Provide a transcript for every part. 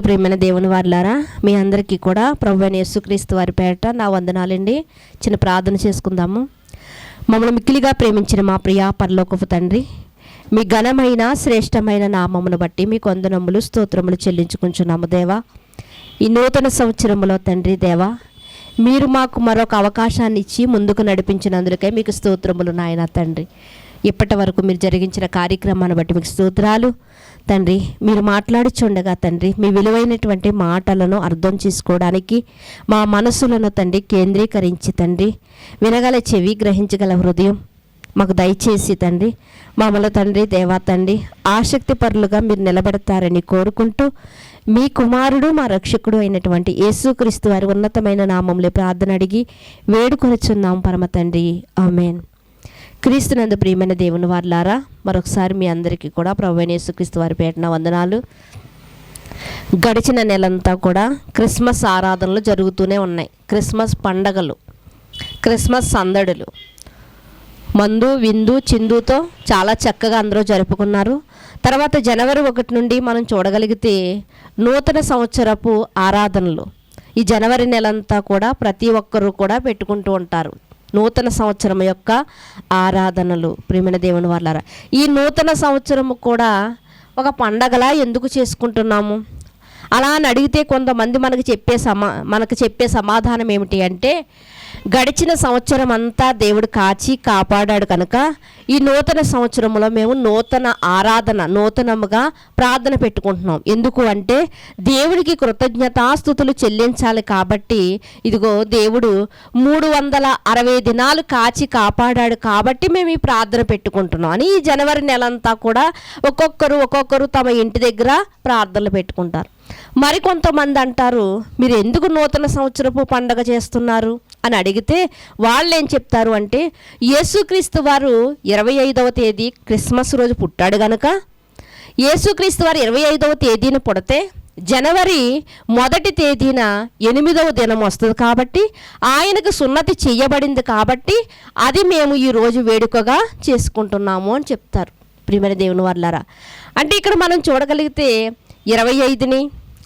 ప్రియమైన దేవుని వారులారా, మీ అందరికీ కూడా ప్రభువైన యేసుక్రీస్తు వారి పేరట నా వందనాలండి. చిన్న ప్రార్థన చేసుకుందాము. మమ్మల్ని మిక్కిలిగా ప్రేమించిన మా ప్రియ పరలోకపు తండ్రి, మీ ఘనమైన శ్రేష్టమైన నామమును బట్టి మీకు వందనములు స్తోత్రములు చెల్లించుకుంటున్నాము దేవా. ఈ నూతన సంవత్సరములో తండ్రి దేవా, మీరు మాకు మరొక అవకాశాన్ని ఇచ్చి ముందుకు నడిపించినందుకే మీకు స్తోత్రములు నాయన తండ్రి. ఇప్పటి వరకు మీరు జరిగించిన కార్యక్రమాన్ని బట్టి మీకు స్తోత్రాలు తండ్రి. మీరు మాట్లాడుచుండగా తండ్రి, మీ విలువైనటువంటి మాటలను అర్థం చేసుకోవడానికి మా మనసులను తండ్రి కేంద్రీకరించి తండ్రి, వినగల చెవి గ్రహించగల హృదయం మాకు దయచేసి తండ్రి, మమ్మల్ని తండ్రి దేవా తండ్రి ఆసక్తి పరులుగా మీరు నిలబెడతారని కోరుకుంటూ, మీ కుమారుడు మా రక్షకుడు అయినటువంటి యేసుక్రీస్తు వారి ఉన్నతమైన నామంలో ప్రార్థన అడిగి వేడుకొనిచున్నాం పరమ తండ్రి, ఆమేన్. క్రీస్తునందు ప్రియమైన దేవుని వారులారా, మరొకసారి మీ అందరికీ కూడా ప్రభువైన యేసుక్రీస్తు వారి పేరున వందనాలు. గడిచిన నెలంతా కూడా క్రిస్మస్ ఆరాధనలు జరుగుతూనే ఉన్నాయి. క్రిస్మస్ పండగలు, క్రిస్మస్ సందడులు, మందు విందు చిందుతో చాలా చక్కగా అందరూ జరుపుకున్నారు. తర్వాత జనవరి 1 నుండి మనం చూడగలిగితే నూతన సంవత్సరపు ఆరాధనలు ఈ జనవరి నెలంతా కూడా ప్రతి ఒక్కరూ కూడా పెట్టుకుంటూ ఉంటారు. నూతన సంవత్సరం యొక్క ఆరాధనలు. ప్రియమైన దేవుని వారులారా, ఈ నూతన సంవత్సరము కూడా ఒక పండగలా ఎందుకు చేసుకుంటున్నాము అలా అని అడిగితే కొంతమంది మనకు చెప్పే సమాధానం ఏమిటి అంటే, గడిచిన సంవత్సరం అంతా దేవుడు కాచి కాపాడాడు కనుక ఈ నూతన సంవత్సరంలో మేము నూతన ఆరాధన, నూతనముగా ప్రార్థన పెట్టుకుంటున్నాం. ఎందుకు అంటే దేవుడికి కృతజ్ఞతాస్తుతులు చెల్లించాలి కాబట్టి. ఇదిగో దేవుడు 360 దినాలు కాచి కాపాడాడు కాబట్టి మేము ఈ ప్రార్థన పెట్టుకుంటున్నాం అని ఈ జనవరి నెలంతా కూడా ఒక్కొక్కరు తమ ఇంటి దగ్గర ప్రార్థనలు పెట్టుకుంటారు. మరికొంతమంది అంటారు, మీరు ఎందుకు నూతన సంవత్సరపు పండగ చేస్తున్నారు అని అడిగితే వాళ్ళు ఏం చెప్తారు అంటే, యేసుక్రీస్తు వారు 25వ తేదీ క్రిస్మస్ రోజు పుట్టాడు గనుక యేసుక్రీస్తు వారు 25వ తేదీన పుడితే జనవరి 1వ తేదీన 8వ దినం వస్తుంది కాబట్టి ఆయనకు సున్నతి చెయ్యబడింది కాబట్టి అది మేము ఈరోజు వేడుకగా చేసుకుంటున్నాము అని చెప్తారు. ప్రియమైన దేవుని వారులారా, అంటే ఇక్కడ మనం చూడగలిగితే 25ని,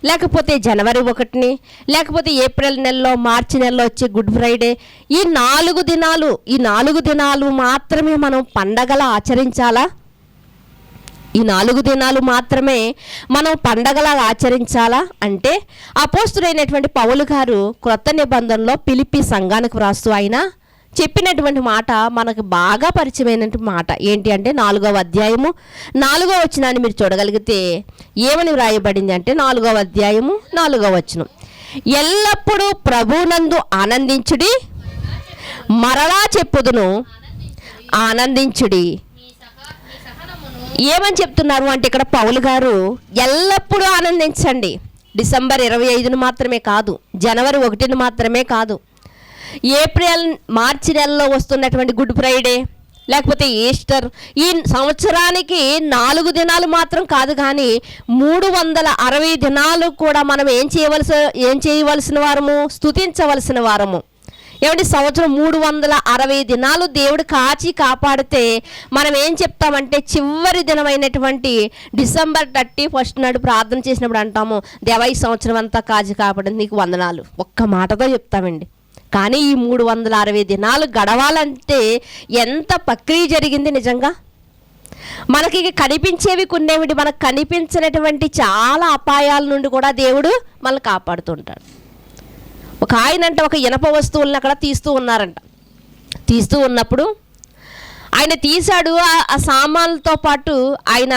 లేకపోతే జనవరి 1ని, లేకపోతే ఏప్రిల్ నెలలో మార్చి నెలలో వచ్చే గుడ్ ఫ్రైడే, ఈ 4 దినాలు మాత్రమే మనం పండగలా ఆచరించాలా? ఈ 4 దినాలు మాత్రమే మనం పండగలా ఆచరించాలా అంటే, అపోస్తుడైనటువంటి పౌలు గారు క్రొత్త నిబంధనలో ఫిలిప్పీ సంఘానికి వ్రాస్తూ ఆయన చెప్పినటువంటి మాట మనకు బాగా పరిచయమైనటువంటి మాట ఏంటి అంటే, 4వ అధ్యాయము 4వ వచనాన్ని మీరు చూడగలిగితే ఏమని వ్రాయబడింది అంటే, 4వ అధ్యాయము 4వ వచనం, ఎల్లప్పుడూ ప్రభునందు ఆనందించుడి, మరలా చెప్పుదును ఆనందించుడి. ఏమని చెప్తున్నారు అంటే ఇక్కడ పౌలు గారు ఎల్లప్పుడూ ఆనందించండి. డిసెంబర్ 25ను మాత్రమే కాదు, జనవరి 1ని మాత్రమే కాదు, ఏప్రిల్ మార్చి నెలలో వస్తున్నటువంటి గుడ్ ఫ్రైడే, లేకపోతే ఈస్టర్, ఈ సంవత్సరానికి 4 దినాలు మాత్రం కాదు కానీ 360 దినాలు కూడా మనం ఏం చేయవలసిన వారము? స్తుతించవలసిన వారము. ఏమంటే సంవత్సరం 360 దినాలు దేవుడు కాచి కాపాడితే మనం ఏం చెప్తామంటే, చివరి దినమైనటువంటి డిసెంబర్ 31 నాడు ప్రార్థన చేసినప్పుడు అంటాము, దేవా ఈ సంవత్సరం అంతా కాచి కాపాడింది నీకు వందనాలు, ఒక్క మాటతో చెప్తామండి. కానీ ఈ 360 దినాలు గడవాలంటే ఎంత ప్రక్రియ జరిగింది నిజంగా. మనకి కనిపించేవి కొన్నేమిటి, మనకు కనిపించినటువంటి చాలా అపాయాల నుండి కూడా దేవుడు మనల్ని కాపాడుతుంటాడు. ఒక ఆయనంట ఒక ఇనప వస్తువులను అక్కడ తీస్తూ ఉన్నారంట. తీస్తూ ఉన్నప్పుడు ఆయన తీశాడు, ఆ సామాన్లతో పాటు ఆయన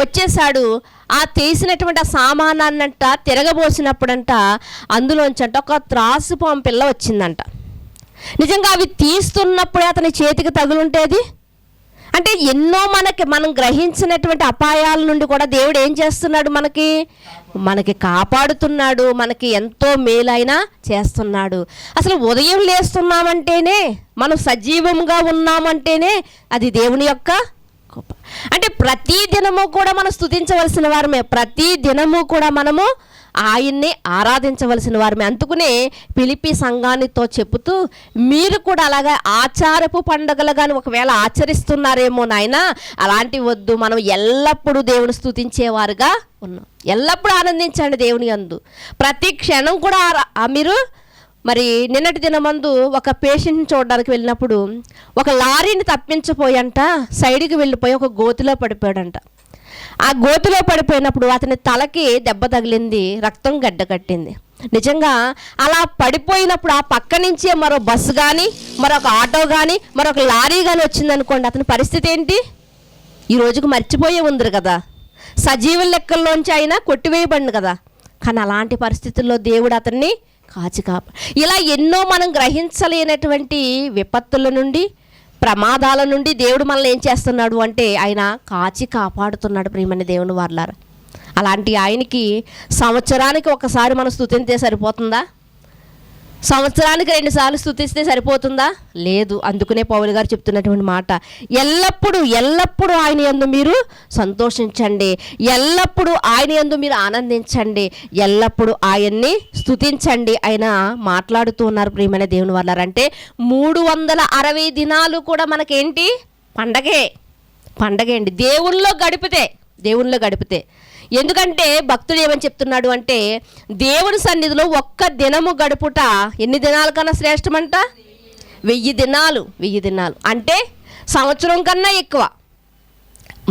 వచ్చేసాడు. ఆ తీసినటువంటి ఆ సామానాన్నంట తిరగబోసినప్పుడంట అందులోంచంట ఒక త్రాసుపాము పిల్ల వచ్చిందంట. నిజంగా అవి తీస్తున్నప్పుడే అతని చేతికి తగులుంటేది అంటే ఎన్నో మనం గ్రహించినటువంటి అపాయాల నుండి కూడా దేవుడు ఏం చేస్తున్నాడు, మనకి కాపాడుతున్నాడు, మనకి ఎంతో మేలైనా చేస్తున్నాడు. అసలు ఉదయం లేస్తున్నామంటేనే, మనం సజీవంగా ఉన్నామంటేనే అది దేవుని యొక్క అంటే ప్రతి దినము కూడా మనం స్తుతించవలసిన వారమే. ప్రతి దినము కూడా మనము ఆయన్నే ఆరాధించవలసిన వారమే. అందుకునే ఫిలిప్పీ సంఘానితో చెబుతూ, మీరు కూడా అలాగా ఆచారపు పండుగలు కానీ ఒకవేళ ఆచరిస్తున్నారేమో నాయనా, అలాంటివి వద్దు, మనం ఎల్లప్పుడూ దేవుని స్తుతించేవారుగా ఉన్నాం. ఎల్లప్పుడూ ఆనందించండి దేవుని యందు. ప్రతి క్షణం కూడా మీరు మరి నిన్నటి దినమందు ఒక పేషెంట్ని చూడడానికి వెళ్ళినప్పుడు ఒక లారీని తప్పించపోయంట సైడ్కి వెళ్ళిపోయి ఒక గోతిలో పడిపోయాడంట. ఆ గోతిలో పడిపోయినప్పుడు అతని తలకి దెబ్బ తగిలింది, రక్తం గడ్డ కట్టింది. నిజంగా అలా పడిపోయినప్పుడు ఆ పక్క నుంచే మరో బస్సు కానీ, మరొక ఆటో కానీ, మరొక లారీ కానీ వచ్చిందనుకోండి, అతని పరిస్థితి ఏంటి? ఈ రోజుకు మర్చిపోయే ఉంది కదా, సజీవుల లెక్కల్లోంచి అయినా కొట్టివేయబడింది కదా. కానీ అలాంటి పరిస్థితుల్లో దేవుడు అతన్ని ఇలా ఎన్నో మనం గ్రహించలేనటువంటి విపత్తుల నుండి, ప్రమాదాల నుండి దేవుడు మనల్ని ఏం చేస్తున్నాడు అంటే ఆయన కాచి కాపాడుతున్నాడు. ప్రియమైన దేవుని వారలారా, అలాంటి ఆయనకి సంవత్సరానికి ఒకసారి మనం స్తుతించే సరిపోతుందా? సంవత్సరానికి 2 సార్లు స్తుతిస్తే సరిపోతుందా? లేదు. అందుకనే పౌలు గారు చెప్తున్నటువంటి మాట, ఎల్లప్పుడూ ఆయన యందు మీరు సంతోషించండి, ఎల్లప్పుడూ ఆయన యందు మీరు ఆనందించండి, ఎల్లప్పుడూ ఆయన్ని స్తుతించండి ఆయన మాట్లాడుతూ ఉన్నారు. ప్రియమైన దేవుని వారలారా, అంటే 360 దినాలు కూడా మనకేంటి? పండగే అండి. దేవునిలో గడిపితే. ఎందుకంటే భక్తుడు ఏమని చెప్తున్నాడు అంటే, దేవుని సన్నిధిలో ఒక్క దినము గడుపుట ఎన్ని దినాల కన్నా శ్రేష్టమంట? 1000 దినాలు. అంటే సంవత్సరం కన్నా ఎక్కువ.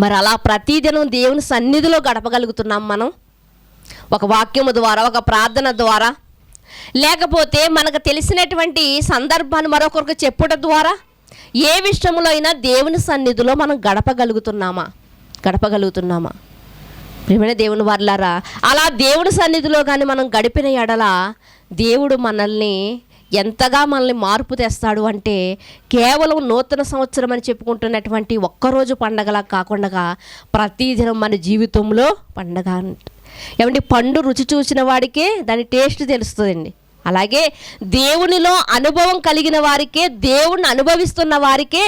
మరి అలా ప్రతిదినం దేవుని సన్నిధిలో గడపగలుగుతున్నాం మనం? ఒక వాక్యము ద్వారా, ఒక ప్రార్థన ద్వారా, లేకపోతే మనకు తెలిసినటువంటి సందర్భాన్ని మరొకరికి చెప్పుట ద్వారా, ఏ విషయంలో అయినా దేవుని సన్నిధిలో మనం గడపగలుగుతున్నామా? ప్రియమైన దేవుని వారలారా, అలా దేవుని సన్నిధిలో కానీ మనం గడిపిన ఎడల దేవుడు ఎంతగా మనల్ని మార్పు తెస్తాడు అంటే, కేవలం నూతన సంవత్సరం అని చెప్పుకుంటున్నటువంటి ఒక్కరోజు పండగలా కాకుండా ప్రతిదినం మన జీవితంలో పండగ. ఏమంటే పండు రుచి చూసిన వాడికే దాని టేస్ట్ తెలుస్తుందండి. అలాగే దేవునిలో అనుభవం కలిగిన వారికే, దేవుణ్ణి అనుభవిస్తున్న వారికే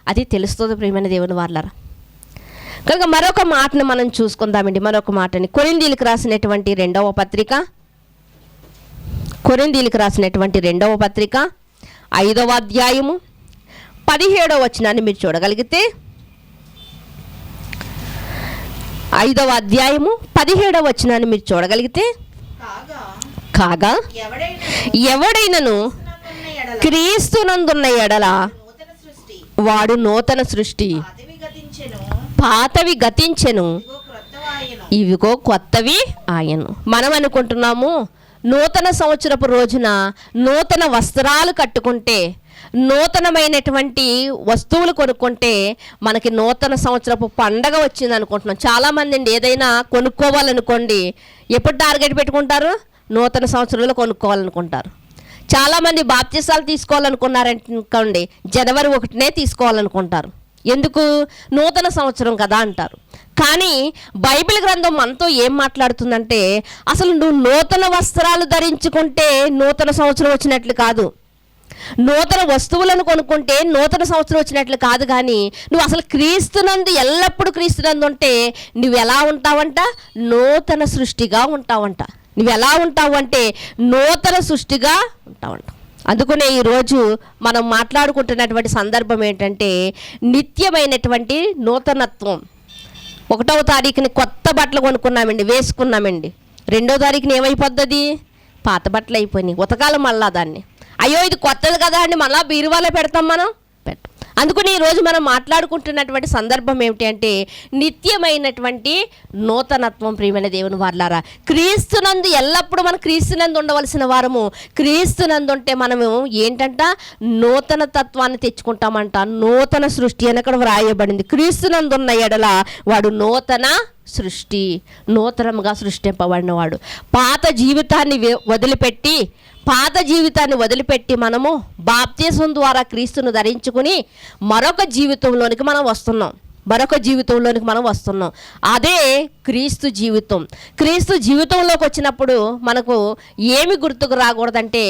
అది తెలుస్తుంది. ప్రియమైన దేవుని వారలారా, కనుక మరొక మాటను మనం చూసుకుందామండి. మరొక మాటని కొరింథీయులకు రాసినటువంటి 2వ పత్రిక 5వ అధ్యాయము 17వ వచనాన్ని మీరు చూడగలిగితే, 5వ అధ్యాయము 17వ వచనాన్ని మీరు చూడగలిగితే, కాగా ఎవడైనను క్రీస్తునందున్న ఎడల వాడు నూతన సృష్టి, పాతవి గతించెను, ఇవిగో కొత్తవి ఆయను. మనం అనుకుంటున్నాము నూతన సంవత్సరపు రోజున నూతన వస్త్రాలు కట్టుకుంటే, నూతనమైనటువంటి వస్తువులు కొనుక్కుంటే మనకి నూతన సంవత్సరపు పండగ వచ్చింది అనుకుంటున్నాం. చాలామంది అండి ఏదైనా కొనుక్కోవాలనుకోండి, ఎప్పుడు టార్గెట్ పెట్టుకుంటారు? నూతన సంవత్సరంలో కొనుక్కోవాలనుకుంటారు. చాలామంది బాప్తిసాలు తీసుకోవాలనుకున్నారనుకోండి, జనవరి 1నే తీసుకోవాలనుకుంటారు. ఎందుకు? నూతన సంవత్సరం కదా అంటారు. కానీ బైబిల్ గ్రంథం మనతో ఏం మాట్లాడుతుందంటే, అసలు నువ్వు నూతన వస్త్రాలు ధరించుకుంటే నూతన సంవత్సరం వచ్చినట్లు కాదు, నూతన వస్తువులను కొనుక్కుంటే నూతన సంవత్సరం వచ్చినట్లు కాదు. కానీ నువ్వు అసలు క్రీస్తునందు, ఎల్లప్పుడూ క్రీస్తునందు ఉంటే నువ్వు ఎలా ఉంటావంట? నూతన సృష్టిగా ఉంటావంట. నువ్వు ఎలా ఉంటావు అంటే నూతన సృష్టిగా ఉంటావంట. అందుకనే ఈరోజు మనం మాట్లాడుకుంటున్నటువంటి సందర్భం ఏంటంటే, నిత్యమైనటువంటి నూతనత్వం. 1వ తారీఖుని కొత్త బట్టలు కొనుక్కున్నామండి, వేసుకున్నామండి. 2వ తారీఖుని ఏమైపోద్ది? పాత బట్టలు అయిపోయినాయి, ఉతకాలి మళ్ళా దాన్ని. అయ్యో ఇది కొత్తది కదా అని మళ్ళీ బీరువాలో పెడతాం మనం. అందుకని ఈరోజు మనం మాట్లాడుకుంటున్నటువంటి సందర్భం ఏమిటి అంటే, నిత్యమైనటువంటి నూతనత్వం. ప్రియమైన దేవుని వారలారా, క్రీస్తునందు ఎల్లప్పుడూ మనం క్రీస్తునందు ఉండవలసిన వారము. క్రీస్తునందు ఉంటే మనము ఏంటంట? నూతన తత్వాన్ని తెచ్చుకుంటామంట. నూతన సృష్టి అని అక్కడ వ్రాయబడింది. క్రీస్తునందు ఉన్న ఎడల వాడు నూతన సృష్టి, నూతనంగా సృష్టింపబడినవాడు. పాత జీవితాన్ని వదిలిపెట్టి మనము బాప్తిసం ద్వారా క్రీస్తును ధరించుకుని మరొక జీవితంలోనికి మనం వస్తున్నాం. అదే క్రీస్తు జీవితం. క్రీస్తు జీవితంలోకి వచ్చినప్పుడు మనకు ఏమి గుర్తుకు రాకూడదంటే,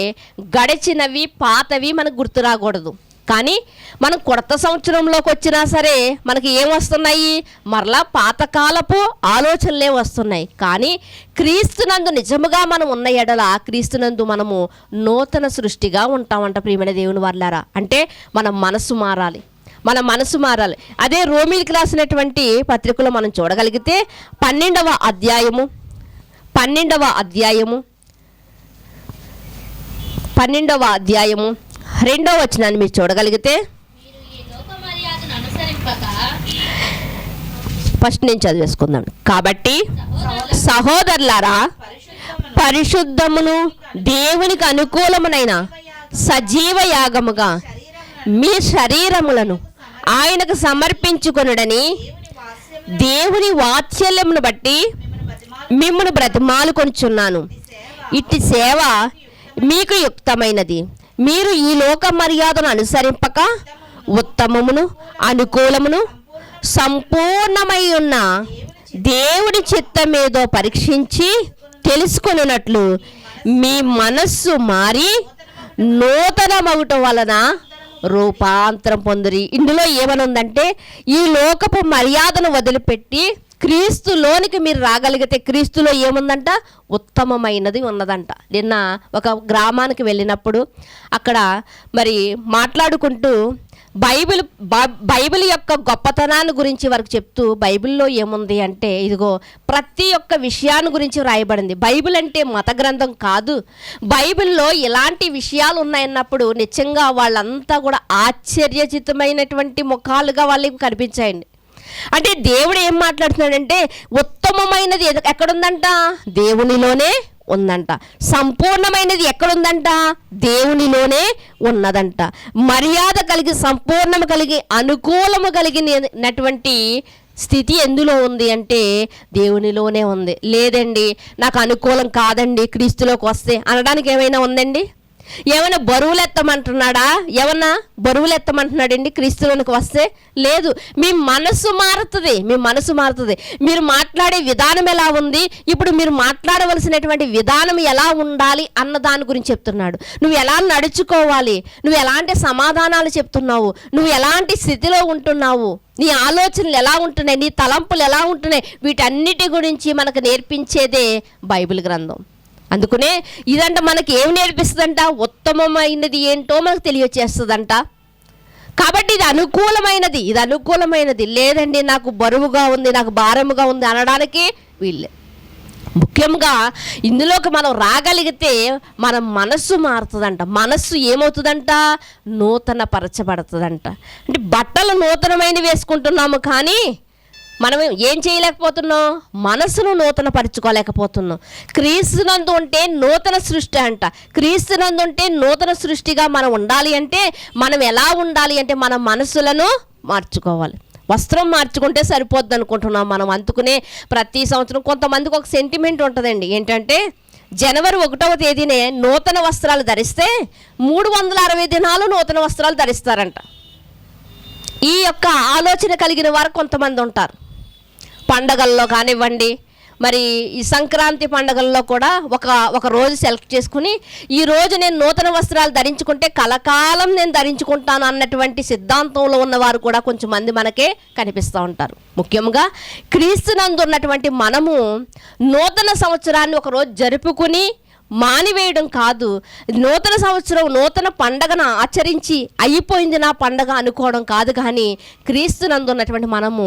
గడిచినవి, పాతవి మనకు గుర్తు రాకూడదు. కానీ మనం కొత్త సంవత్సరంలోకి వచ్చినా సరే మనకి ఏం వస్తున్నాయి? మరలా పాతకాలపు ఆలోచనలే వస్తున్నాయి. కానీ క్రీస్తునందు నిజముగా మనం ఉన్న ఎడల క్రీస్తునందు మనము నూతన సృష్టిగా ఉంటామంట ప్రియమైన దేవుని వర్లారా. అంటే మన మనసు మారాలి, మన మనసు మారాలి. అదే రోమీలకు రాసినటువంటి పత్రికలో మనం చూడగలిగితే 12వ అధ్యాయము 2వ వచనాన్ని మీరు చూడగలిగితే, ఫస్ట్ నేను చదివేసుకుందాం. కాబట్టి సహోదరులారా, పరిశుద్ధమును దేవునికి అనుకూలమునైన సజీవ యాగముగా మీ శరీరములను ఆయనకు సమర్పించుకొనుడని దేవుని వాత్సల్యమును బట్టి మిమ్మల్ని బ్రతిమాలుకొనుచున్నాను. ఇట్టి సేవ మీకు యుక్తమైనది. మీరు ఈ లోక మర్యాదను అనుసరింపక ఉత్తమమును అనుకూలమును సంపూర్ణమై ఉన్న దేవుని చిత్తమేదో పరీక్షించి తెలుసుకొనున్నట్లు మీ మనస్సు మారి నూతనమగుట వలన రూపాంతరం పొందిరి. ఇందులో ఏమనుందంటే, ఈ లోకపు మర్యాదను వదిలిపెట్టి క్రీస్తులోనికి మీరు రాగలిగితే క్రీస్తులో ఏముందంట? ఉత్తమమైనది ఉన్నదంట. నిన్న ఒక గ్రామానికి వెళ్ళినప్పుడు అక్కడ మరి మాట్లాడుకుంటూ బైబిల్ యొక్క గొప్పతనాన్ని గురించి వారికి చెప్తూ, బైబిల్లో ఏముంది అంటే ఇదిగో ప్రతి ఒక్క విషయాన్ని గురించి వ్రాయబడింది. బైబిల్ అంటే మత గ్రంథం కాదు. బైబిల్లో ఇలాంటి విషయాలు ఉన్నాయన్నప్పుడు నిజంగా వాళ్ళంతా కూడా ఆశ్చర్యచితమైనటువంటి ముఖాలుగా వాళ్ళకి కనిపించాయండి. అంటే దేవుడు ఏం మాట్లాడుతున్నాడంటే, ఉత్తమమైనది ఎక్కడుందంట? దేవునిలోనే ఉందంట. సంపూర్ణమైనది ఎక్కడుందంట? దేవునిలోనే ఉన్నదంట. మర్యాద కలిగి, సంపూర్ణము కలిగి, అనుకూలము కలిగినటువంటి స్థితి ఎందులో ఉంది అంటే దేవునిలోనే ఉంది. లేదండి నాకు అనుకూలం కాదండి క్రీస్తులోకి వస్తే అనడానికి ఏమైనా ఉందండి? ఏమైనా బరువులు ఎత్తమంటున్నాడా? ఏమన్నా బరువులు ఎత్తమంటున్నాడండి క్రీస్తులోనికి వస్తే? లేదు. మీ మనసు మారుతుంది, మీ మనసు మారుతుంది. మీరు మాట్లాడే విధానం ఎలా ఉంది, ఇప్పుడు మీరు మాట్లాడవలసినటువంటి విధానం ఎలా ఉండాలి అన్న దాని గురించి చెప్తున్నాడు. నువ్వు ఎలా నడుచుకోవాలి, నువ్వు ఎలాంటి సమాధానాలు చెప్తున్నావు, నువ్వు ఎలాంటి స్థితిలో ఉంటున్నావు, నీ ఆలోచనలు ఎలా ఉంటున్నాయి, నీ తలంపులు ఎలా ఉంటున్నాయి, వీటన్నిటి గురించి మనకు నేర్పించేదే బైబిల్ గ్రంథం. అందుకనే ఇదంట మనకి ఏం నేర్పిస్తుందంట? ఉత్తమమైనది ఏంటో మనకు తెలియచేస్తుందంట. కాబట్టి ఇది అనుకూలమైనది. లేదండి నాకు బరువుగా ఉంది, నాకు భారముగా ఉంది అనడానికి వీళ్ళే. ముఖ్యంగా ఇందులోకి మనం రాగలిగితే మన మనస్సు మారుతుందంట. మనస్సు ఏమవుతుందంట? నూతన పరచబడుతుందంట. అంటే బట్టలు నూతనమైనవి వేసుకుంటున్నాము కానీ మనం ఏం చేయలేకపోతున్నాం? మనసును నూతన పరుచుకోలేకపోతున్నాం. క్రీస్తునందు ఉంటే నూతన సృష్టి అంట. క్రీస్తునందు ఉంటే నూతన సృష్టిగా మనం ఉండాలి అంటే మనం ఎలా ఉండాలి అంటే మన మనసులను మార్చుకోవాలి. వస్త్రం మార్చుకుంటే సరిపోద్ది అనుకుంటున్నాం మనం. అందుకునే ప్రతి సంవత్సరం కొంతమందికి ఒక సెంటిమెంట్ ఉంటుందండి. ఏంటంటే జనవరి 1వ తేదీనే నూతన వస్త్రాలు ధరిస్తే 360 దినాలు నూతన వస్త్రాలు ధరిస్తారంట. ఈ యొక్క ఆలోచన కలిగిన వారు కొంతమంది ఉంటారు. పండగల్లో కానివ్వండి, మరి ఈ సంక్రాంతి పండగల్లో కూడా ఒక రోజు సెలెక్ట్ చేసుకుని ఈ రోజు నేను నూతన వస్త్రాలు ధరించుకుంటే కలకాలం నేను ధరించుకుంటాను అన్నటువంటి సిద్ధాంతంలో ఉన్నవారు కూడా కొంచెం మంది మనకే కనిపిస్తూ ఉంటారు. ముఖ్యంగా క్రీస్తునందు ఉన్నటువంటి మనము నూతన సంవత్సరాన్ని ఒకరోజు జరుపుకుని మానివేయడం కాదు, నూతన సంవత్సరం నూతన పండగను ఆచరించి అయిపోయింది నా పండగ అనుకోవడం కాదు. కానీ క్రీస్తునందు ఉన్నటువంటి మనము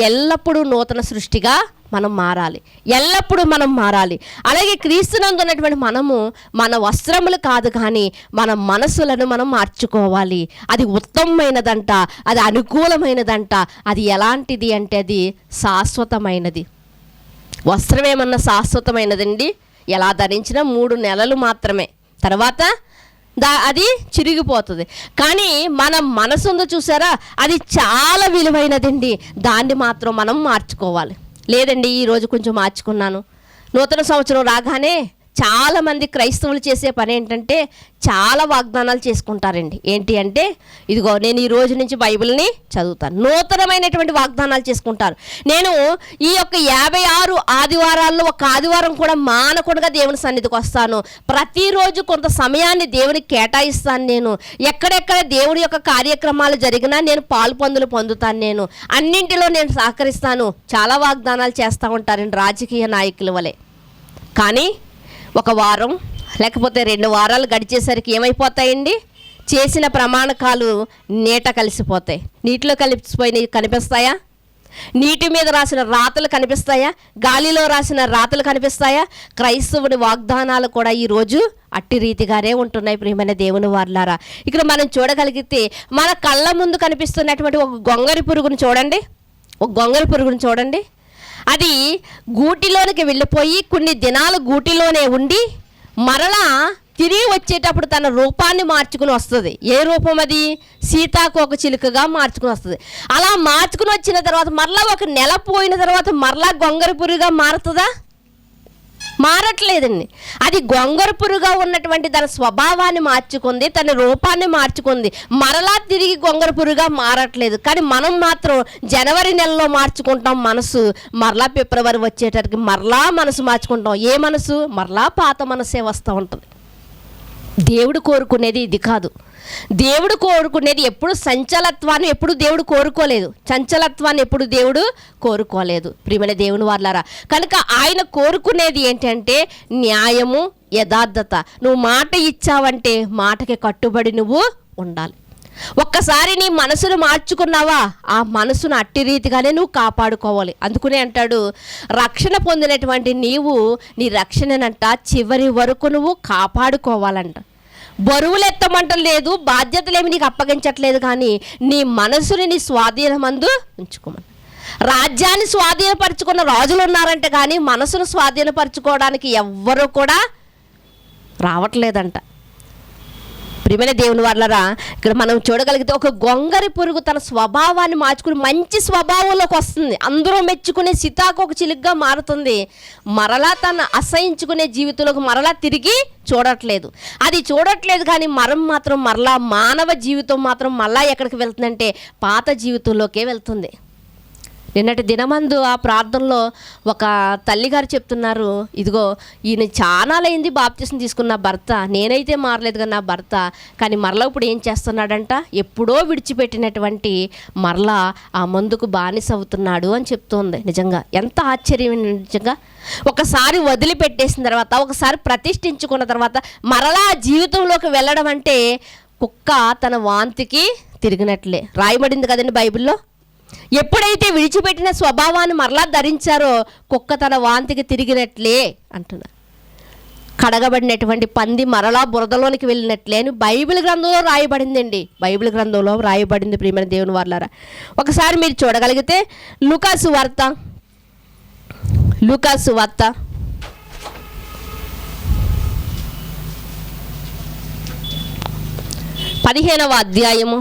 ఎల్లప్పుడూ నూతన సృష్టిగా మనం మారాలి, ఎల్లప్పుడూ మనం మారాలి. అలాగే క్రీస్తునందు ఉన్నటువంటి మనము మన వస్త్రములు కాదు కానీ మన మనసులను మనం మార్చుకోవాలి. అది ఉత్తమమైనదంట, అది అనుకూలమైనదంట. అది ఎలాంటిది అంటే అది శాశ్వతమైనది. వస్త్రం ఏమన్నా శాశ్వతమైనదండి? ఎలా ధరించినా 3 నెలలు మాత్రమే, తర్వాత అది చిరిగిపోతుంది. కానీ మన మనసు ఉందో చూసారా, అది చాలా విలువైనదండి. దాన్ని మాత్రం మనం మార్చుకోవాలి. లేదండి ఈరోజు కొంచెం మార్చుకున్నాను, నూతన సంవత్సరం రాగానే చాలామంది క్రైస్తవులు చేసే పని ఏంటంటే చాలా వాగ్దానాలు చేసుకుంటారండి. ఏంటి అంటే, ఇదిగో నేను ఈ రోజు నుంచి బైబిల్ని చదువుతాను, నూతనమైనటువంటి వాగ్దానాలు చేసుకుంటారు. నేను ఈ యొక్క 56 ఆదివారాల్లో ఒక ఆదివారం కూడా మానకుండా దేవుని సన్నిధికి వస్తాను, ప్రతిరోజు కొంత సమయాన్ని దేవునికి కేటాయిస్తాను, నేను ఎక్కడెక్కడ దేవుడి యొక్క కార్యక్రమాలు జరిగినా నేను పాలు పొందుతాను, నేను అన్నింటిలో నేను సహకరిస్తాను, చాలా వాగ్దానాలు చేస్తూ ఉంటారండి రాజకీయ నాయకుల వలె. కానీ ఒక వారం లేకపోతే 2 వారాలు గడిచేసరికి ఏమైపోతాయండి? చేసిన ప్రమాణకాలు నీట కలిసిపోతాయి. నీటిలో కలిసిపోయినవి కనిపిస్తాయా? నీటి మీద రాసిన రాతలు కనిపిస్తాయా? గాలిలో రాసిన రాతలు కనిపిస్తాయా? క్రైస్తవుని వాగ్దానాలు కూడా ఈరోజు అట్టి రీతిగానే ఉంటున్నాయి ప్రియమైన దేవుని వారలారా. ఇక్కడ మనం చూడగలిగితే మన కళ్ళ ముందు కనిపిస్తున్నటువంటి ఒక గొంగరి పురుగును చూడండి. అది గూటిలోనికి వెళ్ళిపోయి కొన్ని దినాలు గూటిలోనే ఉండి మరలా తిరిగి వచ్చేటప్పుడు తన రూపాన్ని మార్చుకుని వస్తుంది. ఏ రూపం అది? సీతాకోక చిలుకగా మార్చుకుని వస్తుంది. అలా మార్చుకుని వచ్చిన తర్వాత మరలా ఒక నెల పోయిన తర్వాత మరలా గొంగర పురుగుగా మారుతుందా? మారట్లేదండి. అది గొంగర పురుగుగా ఉన్నటువంటి తన స్వభావాన్ని మార్చుకుంది, తన రూపాన్ని మార్చుకుంది, మరలా తిరిగి గొంగర పురుగుగా మారట్లేదు. కానీ మనం మాత్రం జనవరి నెలలో మార్చుకుంటాం మనసు, మరలా ఫిబ్రవరి వచ్చేటరికి మరలా మనసు మార్చుకుంటాం. ఏ మనసు? మరలా పాత మనసే వస్తూ ఉంటుంది. దేవుడు కోరుకునేది ఇది కాదు. దేవుడు కోరుకునేది ఎప్పుడు సంచలత్వాన్ని ఎప్పుడు దేవుడు కోరుకోలేదు, చంచలత్వాన్ని ఎప్పుడు దేవుడు కోరుకోలేదు ప్రియమైన దేవుని వారలారా. కనుక ఆయన కోరుకునేది ఏంటంటే న్యాయము, యథార్థత. నువ్వు మాట ఇచ్చావంటే మాటకి కట్టుబడి నువ్వు ఉండాలి. ఒక్కసారి నీ మనసును మార్చుకున్నావా, ఆ మనసును అట్టి రీతిగానే నువ్వు కాపాడుకోవాలి. అందుకునే అంటాడు, రక్షణ పొందినటువంటి నీవు నీ రక్షణనంట చివరి వరకు నువ్వు కాపాడుకోవాలంట. బరువులు ఎత్తమంటలేదు, బాధ్యతలేమి నీకు అప్పగించట్లేదు, కానీ నీ మనసుని నీ స్వాధీనమందు ఉంచుకోమని. రాజ్యాన్ని స్వాధీనపరుచుకున్న రాజులు ఉన్నారంటే కానీ మనసును స్వాధీనపరచుకోవడానికి ఎవ్వరూ కూడా రావట్లేదంట. ప్రియమైన దేవుని వారలారా, ఇక్కడ మనం చూడగలిగితే ఒక గొంగరి పురుగు తన స్వభావాన్ని మార్చుకుని మంచి స్వభావంలోకి వస్తుంది, అందరూ మెచ్చుకునే సీతాకోక చిలుకగా మారుతుంది. మరలా తను అసహించుకునే జీవితంలోకి మరలా తిరిగి చూడట్లేదు. కానీ మాత్రం మరలా మానవ జీవితం మాత్రం మరలా ఎక్కడికి వెళ్తుందంటే పాత జీవితంలోకే వెళ్తుంది. నిన్నటి దినమందు ఆ ప్రార్థనలో ఒక తల్లిగారు చెప్తున్నారు, ఇదిగో ఈయన చాలాలైంది బాప్తిసం తీసుకున్న భర్త, నేనైతే మారలేదు కానీ నా భర్త, కానీ మరలా ఇప్పుడు ఏం చేస్తున్నాడంట, ఎప్పుడో విడిచిపెట్టినటువంటి మరలా ఆ మందుకు బానిస అవుతున్నాడు అని చెప్తోంది. నిజంగా ఎంత ఆశ్చర్యం! నిజంగా ఒకసారి వదిలిపెట్టేసిన తర్వాత, ఒకసారి ప్రతిష్ఠించుకున్న తర్వాత మరలా జీవితంలోకి వెళ్ళడం అంటే కుక్క తన వాంతికి తిరిగినట్లే రాయబడింది కదండి బైబిల్లో. ఎప్పుడైతే విడిచిపెట్టిన స్వభావాన్ని మరలా ధరించారో కుక్క తన వాంతికి తిరిగినట్లే అంటున్నారు. కడగబడినటువంటి పంది మరలా బురదలోనికి వెళ్ళినట్లే అని బైబిల్ గ్రంథంలో రాయబడిందండి. బైబిల్ గ్రంథంలో రాయబడింది ప్రియమైన దేవుని వారలారా. ఒకసారి మీరు చూడగలిగితే లూకాసు వార్త 15వ అధ్యాయము,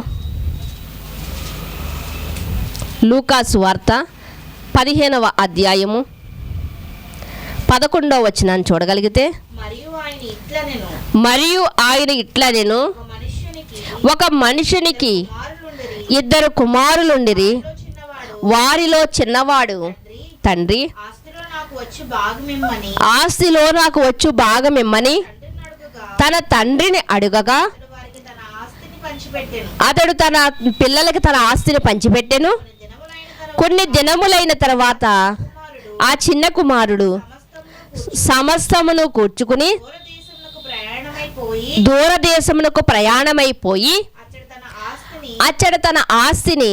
లూకాసు వార్త 15వ అధ్యాయము 11వ వచనాన్ని చూడగలిగితే, మరియు ఆయన ఇట్లనెను, ఒక మనుషునికి 2 కుమారులుండిరి, వారిలో చిన్నవాడు తండ్రి ఆస్తిలో నాకు వచ్చు భాగమిమ్మని తన తండ్రిని అడుగగా అతడు తన పిల్లలకి తన ఆస్తిని పంచిపెట్టెను. కొన్ని దినములైన తర్వాత ఆ చిన్న కుమారుడు సమస్తమును కూర్చుకుని దూరదేశమునకు ప్రయాణమైపోయి అచ్చట తన ఆస్తిని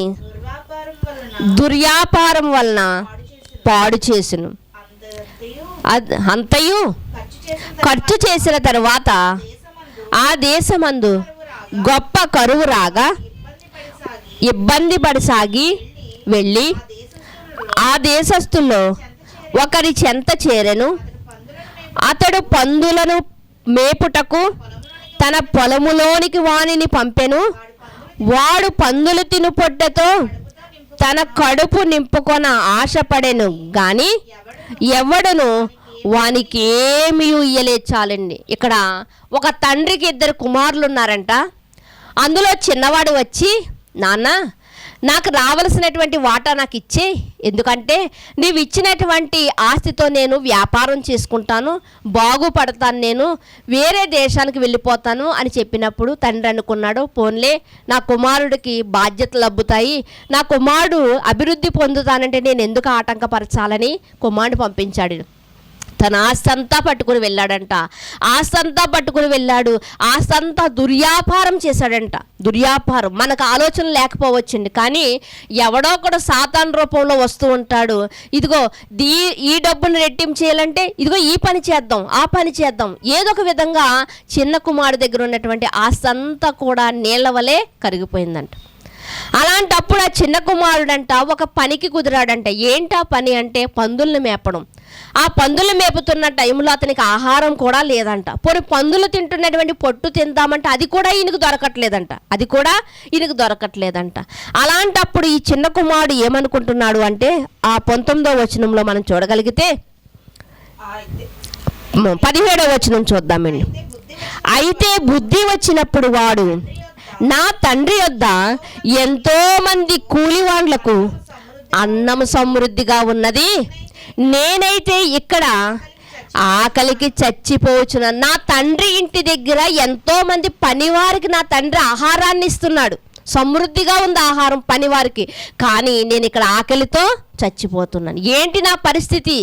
దుర్వ్యాపారం వలన పాడు చేసును. అంతయు ఖర్చు చేసిన తర్వాత ఆ దేశమందు గొప్ప కరువు రాగా ఇబ్బంది పడసాగి వెళ్ళి ఆ దేశస్థుల్లో ఒకరి చెంత చేరెను. అతడు పందులను మేపుటకు తన పొలములోనికి వానిని పంపెను. వాడు పందులు తిను పొట్టతో తన కడుపు నింపుకొన ఆశపడెను గాని ఎవడును వానికి ఏమీ ఇయ్యలేదు. చాలండి. ఇక్కడ ఒక తండ్రికి 2 కుమారులు ఉన్నారంట. అందులో చిన్నవాడు వచ్చి, నాన్న నాకు రావలసినటువంటి వాటా నాకు ఇచ్చే, ఎందుకంటే నీవు ఇచ్చినటువంటి ఆస్తితో నేను వ్యాపారం చేసుకుంటాను, బాగుపడతాను, నేను వేరే దేశానికి వెళ్ళిపోతాను అని చెప్పినప్పుడు తండ్రి అనుకున్నాడు, పోన్లే నా కుమారుడికి బాధ్యతలు అబ్బుతాయి, నా కుమారుడు అభివృద్ధి పొందుతానంటే నేను ఎందుకు ఆటంకపరచాలని కుమారుడు పంపించాడు. తన ఆస్తంతా పట్టుకుని వెళ్ళాడంట. ఆస్తంతా పట్టుకుని వెళ్ళాడు. ఆస్తంతా దుర్వ్యాపారం చేశాడంట. దుర్వ్యాపారం. మనకు ఆలోచన లేకపోవచ్చండి, కానీ ఎవడో కూడా సాతాను రూపంలో వస్తూ ఉంటాడు. ఇదిగో ఈ డబ్బును రెట్టింపు చేయాలంటే ఇదిగో ఈ పని చేద్దాం, ఆ పని చేద్దాం. ఏదో ఒక విధంగా చిన్న కుమారుడు దగ్గర ఉన్నటువంటి ఆస్తంతా కూడా నీళ్ల వలె కరిగిపోయిందంట. అలాంటప్పుడు ఆ చిన్న కుమారుడంట ఒక పనికి కుదిరాడంట. ఏంటా పని అంటే పందుల్ని మేపడం. ఆ పందులు మేపుతున్న టైంలో అతనికి ఆహారం కూడా లేదంట. పోనీ పందులు తింటున్నటువంటి పొట్టు తిందామంటే అది కూడా ఈయనకు దొరకట్లేదంట. అలాంటప్పుడు ఈ చిన్న కుమారుడు ఏమనుకుంటున్నాడు అంటే ఆ 19వ వచనంలో మనం చూడగలిగితే 17వ వచనం చూద్దామండి. అయితే బుద్ధి వచ్చినప్పుడు వాడు, నా తండ్రి యొద్ద ఎంతో మంది కూలివాండ్లకు అన్నం సమృద్ధిగా ఉన్నది, నేనైతే ఇక్కడ ఆకలికి చచ్చిపోవచ్చున. నా తండ్రి ఇంటి దగ్గర ఎంతో మంది పనివారికి నా తండ్రి ఆహారాన్ని ఇస్తున్నాడు, సమృద్ధిగా ఉంది ఆహారం పనివారికి, కానీ నేను ఇక్కడ ఆకలితో చచ్చిపోతున్నాను. ఏంటి నా పరిస్థితి?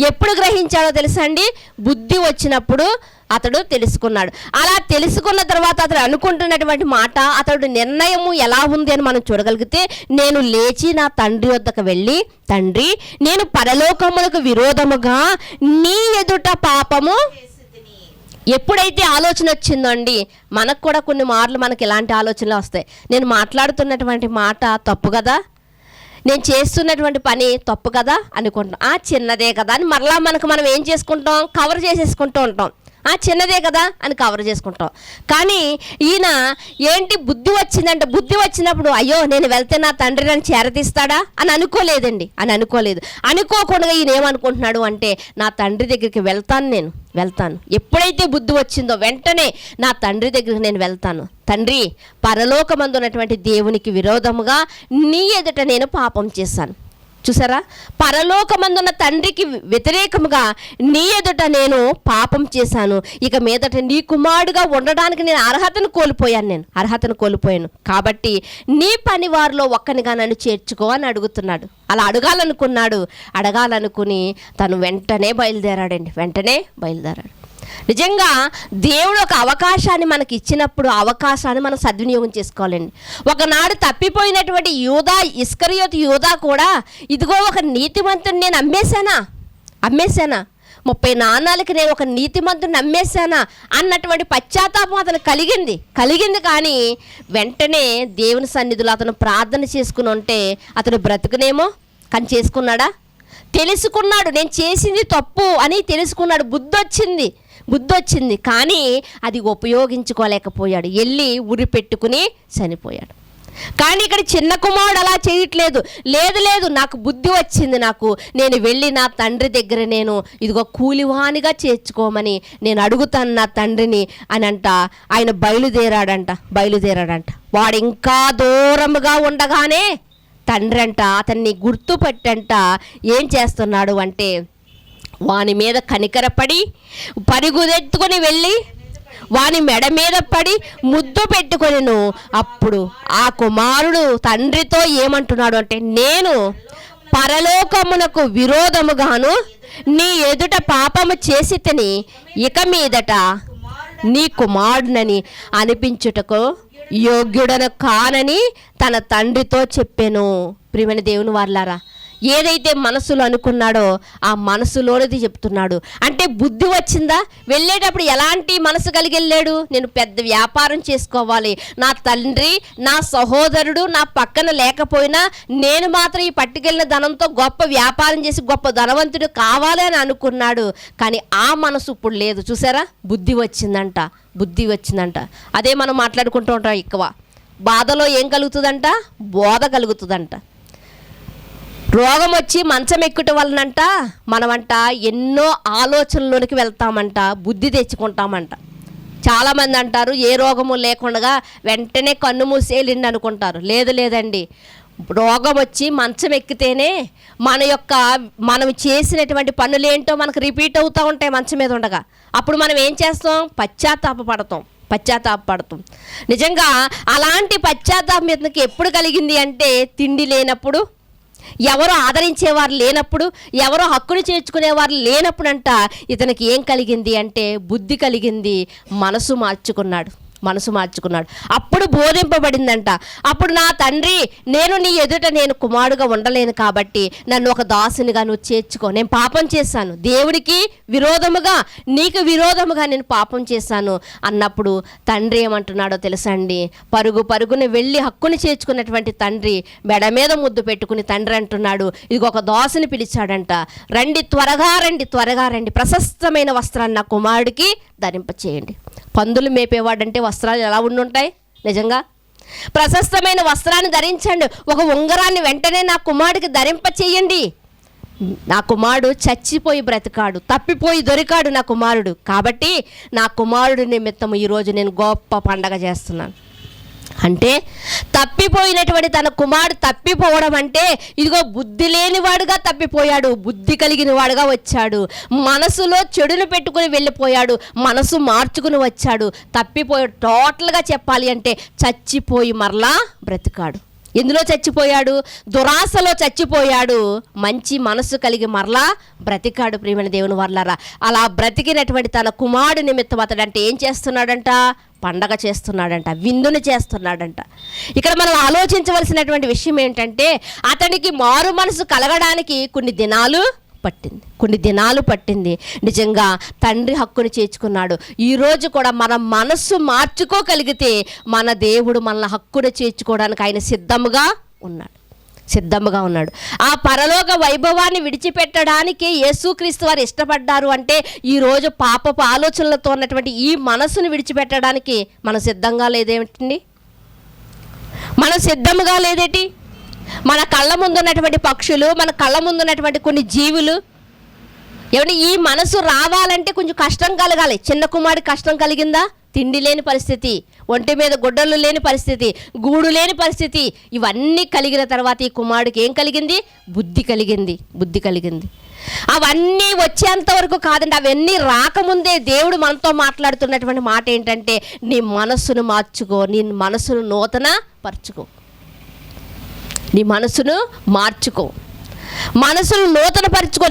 ఎప్పుడు గ్రహించాడో తెలుసా అండి? బుద్ధి వచ్చినప్పుడు అతడు తెలుసుకున్నాడు. అలా తెలుసుకున్న తర్వాత అతడు అనుకుంటున్నటువంటి మాట, అతడు నిర్ణయము ఎలా ఉంది అని మనం చూడగలిగితే, నేను లేచి నా తండ్రి వద్దకు వెళ్ళి, తండ్రి నేను పరలోకములకు విరోధముగా నీ ఎదుట పాపము. ఎప్పుడైతే ఆలోచన వచ్చిందో అండి, మనకు కూడా కొన్ని మార్లు మనకి ఇలాంటి ఆలోచనలు వస్తాయి. నేను మాట్లాడుతున్నటువంటి మాట తప్పు కదా, నేను చేస్తున్నటువంటి పని తప్పు కదా అనుకుంటాం. చిన్నదే కదా అని మరలా మనం ఏం చేసుకుంటాం, కవర్ చేసేసుకుంటూ ఉంటాం. చిన్నదే కదా అని కవర్ చేసుకుంటాం. కానీ ఈయన ఏంటి, బుద్ధి వచ్చిందంటే బుద్ధి వచ్చినప్పుడు అయ్యో నేను వెళ్తే నా తండ్రి నన్ను చేరతీస్తాడా అని అనుకోలేదండి. అనుకోకుండా ఈయన ఏమనుకుంటున్నాడు అంటే, నా తండ్రి దగ్గరికి వెళ్తాను. ఎప్పుడైతే బుద్ధి వచ్చిందో వెంటనే నా తండ్రి దగ్గరికి నేను వెళ్తాను. తండ్రి, పరలోకమందు ఉన్నటువంటి దేవునికి విరోధముగా నీ ఎదుట నేను పాపం చేశాను. చూసారా, పరలోకమందున్న తండ్రికి వ్యతిరేకముగా నీ ఎదుట నేను పాపం చేశాను. ఇక మీదట నీ కుమారుడుగా ఉండడానికి నేను అర్హతను కోల్పోయాను. కాబట్టి నీ పని వారిలో ఒక్కనిగా నన్ను చేర్చుకో అని అడుగుతున్నాడు. అలా అడగాలనుకుని తను వెంటనే బయలుదేరాడు. నిజంగా దేవుడు ఒక అవకాశాన్ని మనకి ఇచ్చినప్పుడు అవకాశాన్ని మనం సద్వినియోగం చేసుకోవాలండి. ఒకనాడు తప్పిపోయినటువంటి ఇస్కరియోతు యూదా కూడా, ఇదిగో ఒక నీతిమంతుని నేను అమ్మేశానా 30 నాణాలకి నేను ఒక నీతిమంతుని అమ్మేశానా అన్నటువంటి పశ్చాత్తాపం అతను కలిగింది. కానీ వెంటనే దేవుని సన్నిధిలో అతను ప్రార్థన చేసుకుని ఉంటే అతను బ్రతుకునేమో. కానీ చేసుకున్నాడా? తెలుసుకున్నాడు, నేను చేసింది తప్పు అని తెలుసుకున్నాడు. బుద్ధి వచ్చింది కానీ అది ఉపయోగించుకోలేకపోయాడు. వెళ్ళి ఉరి పెట్టుకుని చనిపోయాడు. కానీ ఇక్కడ చిన్న కుమారుడు అలా చేయట్లేదు. లేదు నాకు బుద్ధి వచ్చింది, నేను వెళ్ళి నా తండ్రి దగ్గర నేను ఇదిగో కూలివానిగా చేర్చుకోమని నేను అడుగుతాను నా తండ్రిని అని ఆయన బయలుదేరాడంట. వాడు ఇంకా దూరముగా ఉండగానే తండ్రి అతన్ని గుర్తుపట్టంట ఏం చేస్తున్నాడు అంటే, వాని మీద కనికరపడి పరుగుదెత్తుకొని వెళ్ళి వాని మెడ మీద పడి ముద్దు పెట్టుకొనిను. అప్పుడు ఆ కుమారుడు తండ్రితో ఏమంటున్నాడు అంటే, నేను పరలోకమునకు విరోధముగాను నీ ఎదుట పాపము చేసి తిని ఇక మీదట నీ కుమారుడనని అనిపించుటకు యోగ్యుడను కానని తన తండ్రితో చెప్పెను. ప్రియమైన దేవుని వారలారా, ఏదైతే మనసులో అనుకున్నాడో ఆ మనసులోనిది చెప్తున్నాడు. అంటే బుద్ధి వచ్చిందా? వెళ్ళేటప్పుడు ఎలాంటి మనసు కలిగి వెళ్ళాడు? నేను పెద్ద వ్యాపారం చేసుకోవాలి, నా తండ్రి నా సహోదరుడు నా పక్కన లేకపోయినా నేను మాత్రం ఈ పట్టుకెళ్ళిన ధనంతో గొప్ప వ్యాపారం చేసి గొప్ప ధనవంతుడు కావాలి అని అనుకున్నాడు. కానీ ఆ మనసు ఇప్పుడు లేదు. చూసారా, బుద్ధి వచ్చిందంట. అదే మనం మాట్లాడుకుంటూ ఉంటాం. ఎక్కువ బాధలో ఏం కలుగుతుందంట? బోధ కలుగుతుందంట. రోగం వచ్చి మంచం ఎక్కుట వలనంట మనమంట ఎన్నో ఆలోచనలోనికి వెళ్తామంట, బుద్ధి తెచ్చుకుంటామంట. చాలామంది అంటారు ఏ రోగము లేకుండా వెంటనే కన్ను మూసేయండి అనుకుంటారు. లేదండి, రోగం వచ్చి మంచం ఎక్కితేనే మనం చేసినటువంటి పనులేంటో మనకు రిపీట్ అవుతూ ఉంటాయి మంచం మీద ఉండగా. అప్పుడు మనం ఏం చేస్తాం? పశ్చాత్తాపపడతాం. నిజంగా అలాంటి పశ్చాత్తాపం ఇతనికి ఎప్పుడు కలిగింది అంటే, తిండి లేనప్పుడు, ఎవరు ఆదరించేవారు లేనప్పుడు, ఎవరో హక్కును చేర్చుకునేవారు లేనప్పుడంట ఇతనికి ఏం కలిగింది అంటే బుద్ధి కలిగింది. మనసు మార్చుకున్నాడు. అప్పుడు బోధింపబడిందంట. అప్పుడు నా తండ్రి, నేను నీ ఎదుట నేను కుమారుడుగా ఉండలేను కాబట్టి నన్ను ఒక దాసునిగా నువ్వు చేర్చుకో. నేను పాపం చేశాను, దేవుడికి విరోధముగా, నీకు విరోధముగా నేను పాపం చేశాను అన్నప్పుడు తండ్రి ఏమంటున్నాడో తెలుసా అండి? పరుగున వెళ్ళి హక్కుని చేర్చుకున్నటువంటి తండ్రి మెడ మీద ముద్దు పెట్టుకుని తండ్రి అంటున్నాడు, ఇదిగో ఒక దాసుని పిలిచాడంట, రండి, త్వరగా రండి, ప్రశస్తమైన వస్త్రాన్ని నా కుమారుడికి ధరింపచేయండి. పందులు మేపేవాడంటే వస్త్రాలు ఎలా ఉండుంటాయి? నిజంగా ప్రశస్తమైన వస్త్రాన్ని ధరించండి, ఒక ఉంగరాన్ని వెంటనే నా కుమారుడికి ధరింపచేయండి. నా కుమారుడు చచ్చిపోయి బ్రతికాడు, తప్పిపోయి దొరికాడు నా కుమారుడు. కాబట్టి నా కుమారుడు నిమిత్తము ఈరోజు నేను గొప్ప పండగ చేస్తున్నాను. అంటే తప్పిపోయినటువంటి తన కుమారుడు తప్పిపోవడం అంటే, ఇదిగో బుద్ధి లేనివాడుగా తప్పిపోయాడు, బుద్ధి కలిగిన వాడుగా వచ్చాడు. మనసులో చెడును పెట్టుకుని వెళ్ళిపోయాడు, మనసు మార్చుకుని వచ్చాడు. తప్పిపోయాడు. టోటల్గా చెప్పాలి అంటే చచ్చిపోయి మరలా బ్రతికాడు. ఎందులో చచ్చిపోయాడు? దురాశలో చచ్చిపోయాడు. మంచి మనసు కలిగి మరలా బ్రతికాడు. ప్రియమైన దేవుని వర్లారా, అలా బ్రతికినటువంటి తన కుమారుడు నిమిత్తం అతడంటే ఏం చేస్తున్నాడంట? పండగ చేస్తున్నాడంట, విందుని చేస్తున్నాడంట. ఇక్కడ మనం ఆలోచించవలసినటువంటి విషయం ఏంటంటే, అతనికి మారు మనసు కలగడానికి కొన్ని దినాలు పట్టింది. నిజంగా తండ్రి హక్కుని చేర్చుకున్నాడు. ఈరోజు కూడా మనం మనస్సు మార్చుకోగలిగితే మన దేవుడు మనల్ని హక్కును చేర్చుకోవడానికి ఆయన సిద్ధముగా ఉన్నాడు. ఆ పరలోక వైభవాన్ని విడిచిపెట్టడానికి యేసుక్రీస్తు వారు ఇష్టపడ్డారు అంటే, ఈరోజు పాపపు ఆలోచనలతో ఉన్నటువంటి ఈ మనసును విడిచిపెట్టడానికి మనం సిద్ధంగా లేదేమిటండి? మనం సిద్ధముగా లేదేటి? మన కళ్ళ ముందు ఉన్నటువంటి పక్షులు, మన కళ్ళ ముందు ఉన్నటువంటి కొన్ని జీవులు, ఏమంటే ఈ మనసు రావాలంటే కొంచెం కష్టం కలగాలి. చిన్న కుమారుడి కష్టం కలిగిందా? తిండి లేని పరిస్థితి, ఒంటి మీద గుడ్డలు లేని పరిస్థితి, గూడు లేని పరిస్థితి, ఇవన్నీ కలిగిన తర్వాత ఈ కుమారుడికి ఏం కలిగింది? బుద్ధి కలిగింది. అవన్నీ వచ్చేంత వరకు కాదండి, అవన్నీ రాకముందే దేవుడు మనతో మాట్లాడుతున్నటువంటి మాట ఏంటంటే, నీ మనస్సును మార్చుకో, నీ మనసును నూతనపరచుకో, నీ మనసును నూతనపరుచుకో,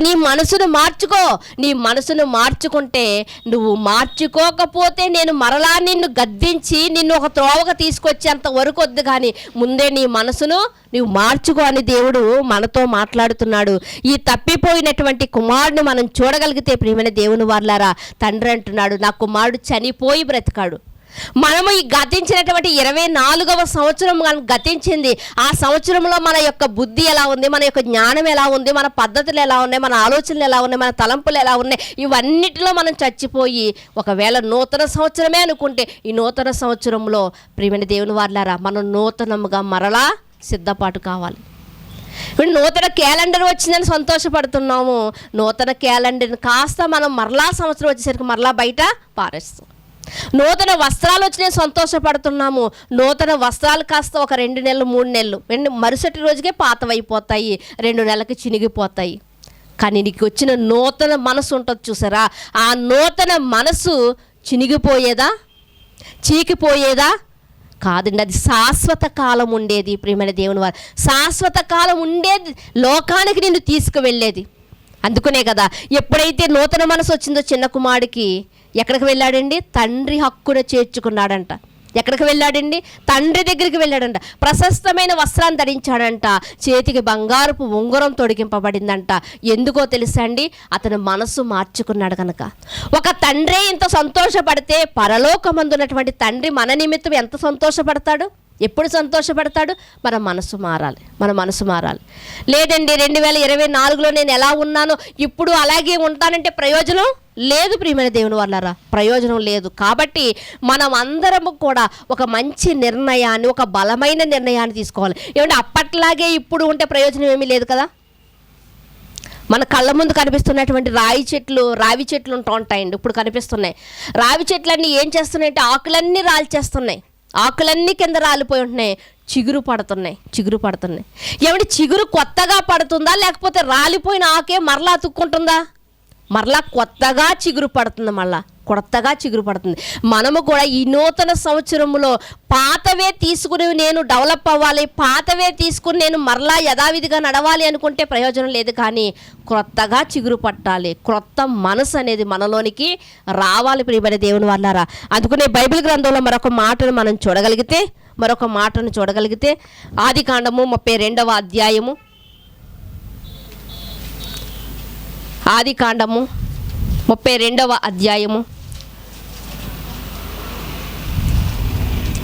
నీ మనసును మార్చుకుంటే, నువ్వు మార్చుకోకపోతే నేను మరలా నిన్ను గద్దించి నిన్ను ఒక త్రోవగా తీసుకొచ్చేంత వరకు వద్దు, కానీ ముందే నీ మనసును నువ్వు మార్చుకో అని దేవుడు మనతో మాట్లాడుతున్నాడు. ఈ తప్పిపోయినటువంటి కుమారుడిని మనం చూడగలిగితే ప్రియమైన దేవుని వారలారా, తండ్రి అంటున్నాడు, నా కుమారుడు చనిపోయి బ్రతికాడు. మనము ఈ గతించినటువంటి 24వ సంవత్సరం గతించింది. ఆ సంవత్సరంలో మన యొక్క బుద్ధి ఎలా ఉంది, మన యొక్క జ్ఞానం ఎలా ఉంది, మన పద్ధతులు ఎలా ఉన్నాయి, మన ఆలోచనలు ఎలా ఉన్నాయి, మన తలంపులు ఎలా ఉన్నాయి, ఇవన్నిటిలో మనం చచ్చిపోయి ఒకవేళ నూతన సంవత్సరమే అనుకుంటే, ఈ నూతన సంవత్సరంలో ప్రియమైన దేవుని వారలారా, మనం నూతనముగా మరలా సిద్ధపాటు కావాలి. ఇప్పుడు నూతన క్యాలెండర్ వచ్చిందని సంతోషపడుతున్నాము. నూతన క్యాలెండర్ని కాస్త మనం మరలా సంవత్సరం వచ్చేసరికి మరలా బయట పారేస్తాం. నూతన వస్త్రాలు వచ్చినాయి సంతోషపడుతున్నాము. నూతన వస్త్రాలు కాస్త ఒక 2 నెలలు 3 నెలలు మరుసటి రోజుకే పాతవైపోతాయి, 2 నెలలకి చినిగిపోతాయి. కానీ నీకు వచ్చిన నూతన మనసు ఉంటుంది చూసారా, ఆ నూతన మనసు చినిగిపోయేదా, చీకిపోయేదా కాదండి, అది శాశ్వత కాలం ఉండేది. ప్రియమైన దేవుని వారు, శాశ్వత కాలం ఉండేది, లోకానికి నిన్ను తీసుకువెళ్ళేది. అందుకునే కదా ఎప్పుడైతే నూతన మనసు వచ్చిందో చిన్న కుమారుడికి, ఎక్కడికి వెళ్ళాడండి? తండ్రి హక్కును చేర్చుకున్నాడంట. ఎక్కడికి వెళ్ళాడండి? తండ్రి దగ్గరికి వెళ్ళాడంట. ప్రశస్తమైన వస్త్రాన్ని ధరించాడంట, చేతికి బంగారపు ఉంగరం తొడిగింపబడిందంట. ఎందుకో తెలుసా అండి? అతను మనసు మార్చుకున్నాడు కనుక. ఒక తండ్రి ఇంత సంతోషపడితే పరలోకమందున్నటువంటి తండ్రి మన నిమిత్తం ఎంత సంతోషపడతాడు? ఎప్పుడు సంతోషపడతాడు? మన మనసు మారాలి. లేదండి 2024లో నేను ఎలా ఉన్నానో ఇప్పుడు అలాగే ఉంటానంటే ప్రయోజనం లేదు. ప్రియమైన దేవుని వాళ్ళారా, ప్రయోజనం లేదు. కాబట్టి మనం అందరము కూడా ఒక మంచి నిర్ణయాన్ని, ఒక బలమైన నిర్ణయాన్ని తీసుకోవాలి. ఏమంటే అప్పట్లాగే ఇప్పుడు ఉంటే ప్రయోజనం ఏమీ లేదు కదా. మన కళ్ళ ముందు కనిపిస్తున్నటువంటి రావి చెట్లు ఉంటూ ఉంటాయండి, ఇప్పుడు కనిపిస్తున్నాయి. రావి చెట్లన్నీ ఏం చేస్తున్నాయంటే ఆకులన్నీ రాల్చేస్తున్నాయి, ఆకులన్నీ కింద రాలిపోయి ఉంటున్నాయి, చిగురు పడుతున్నాయి. ఏమంటే చిగురు కొత్తగా పడుతుందా, లేకపోతే రాలిపోయిన ఆకే మరలా అతుక్కుంటుందా? మరలా కొత్తగా చిగురు పడుతుంది, మనము కూడా ఈ నూతన సంవత్సరంలో పాతవే తీసుకుని నేను డెవలప్ అవ్వాలి, పాతవే తీసుకుని నేను మరలా యథావిధిగా నడవాలి అనుకుంటే ప్రయోజనం లేదు. కానీ క్రొత్తగా చిగురు పట్టాలి, క్రొత్త మనసు అనేది మనలోనికి రావాలి ప్రియమైన దేవుని వాళ్ళారా. అందుకనే బైబిల్ గ్రంథంలో మరొక మాటను చూడగలిగితే ఆదికాండము 32వ అధ్యాయము, ఆదికాండము 32వ అధ్యాయము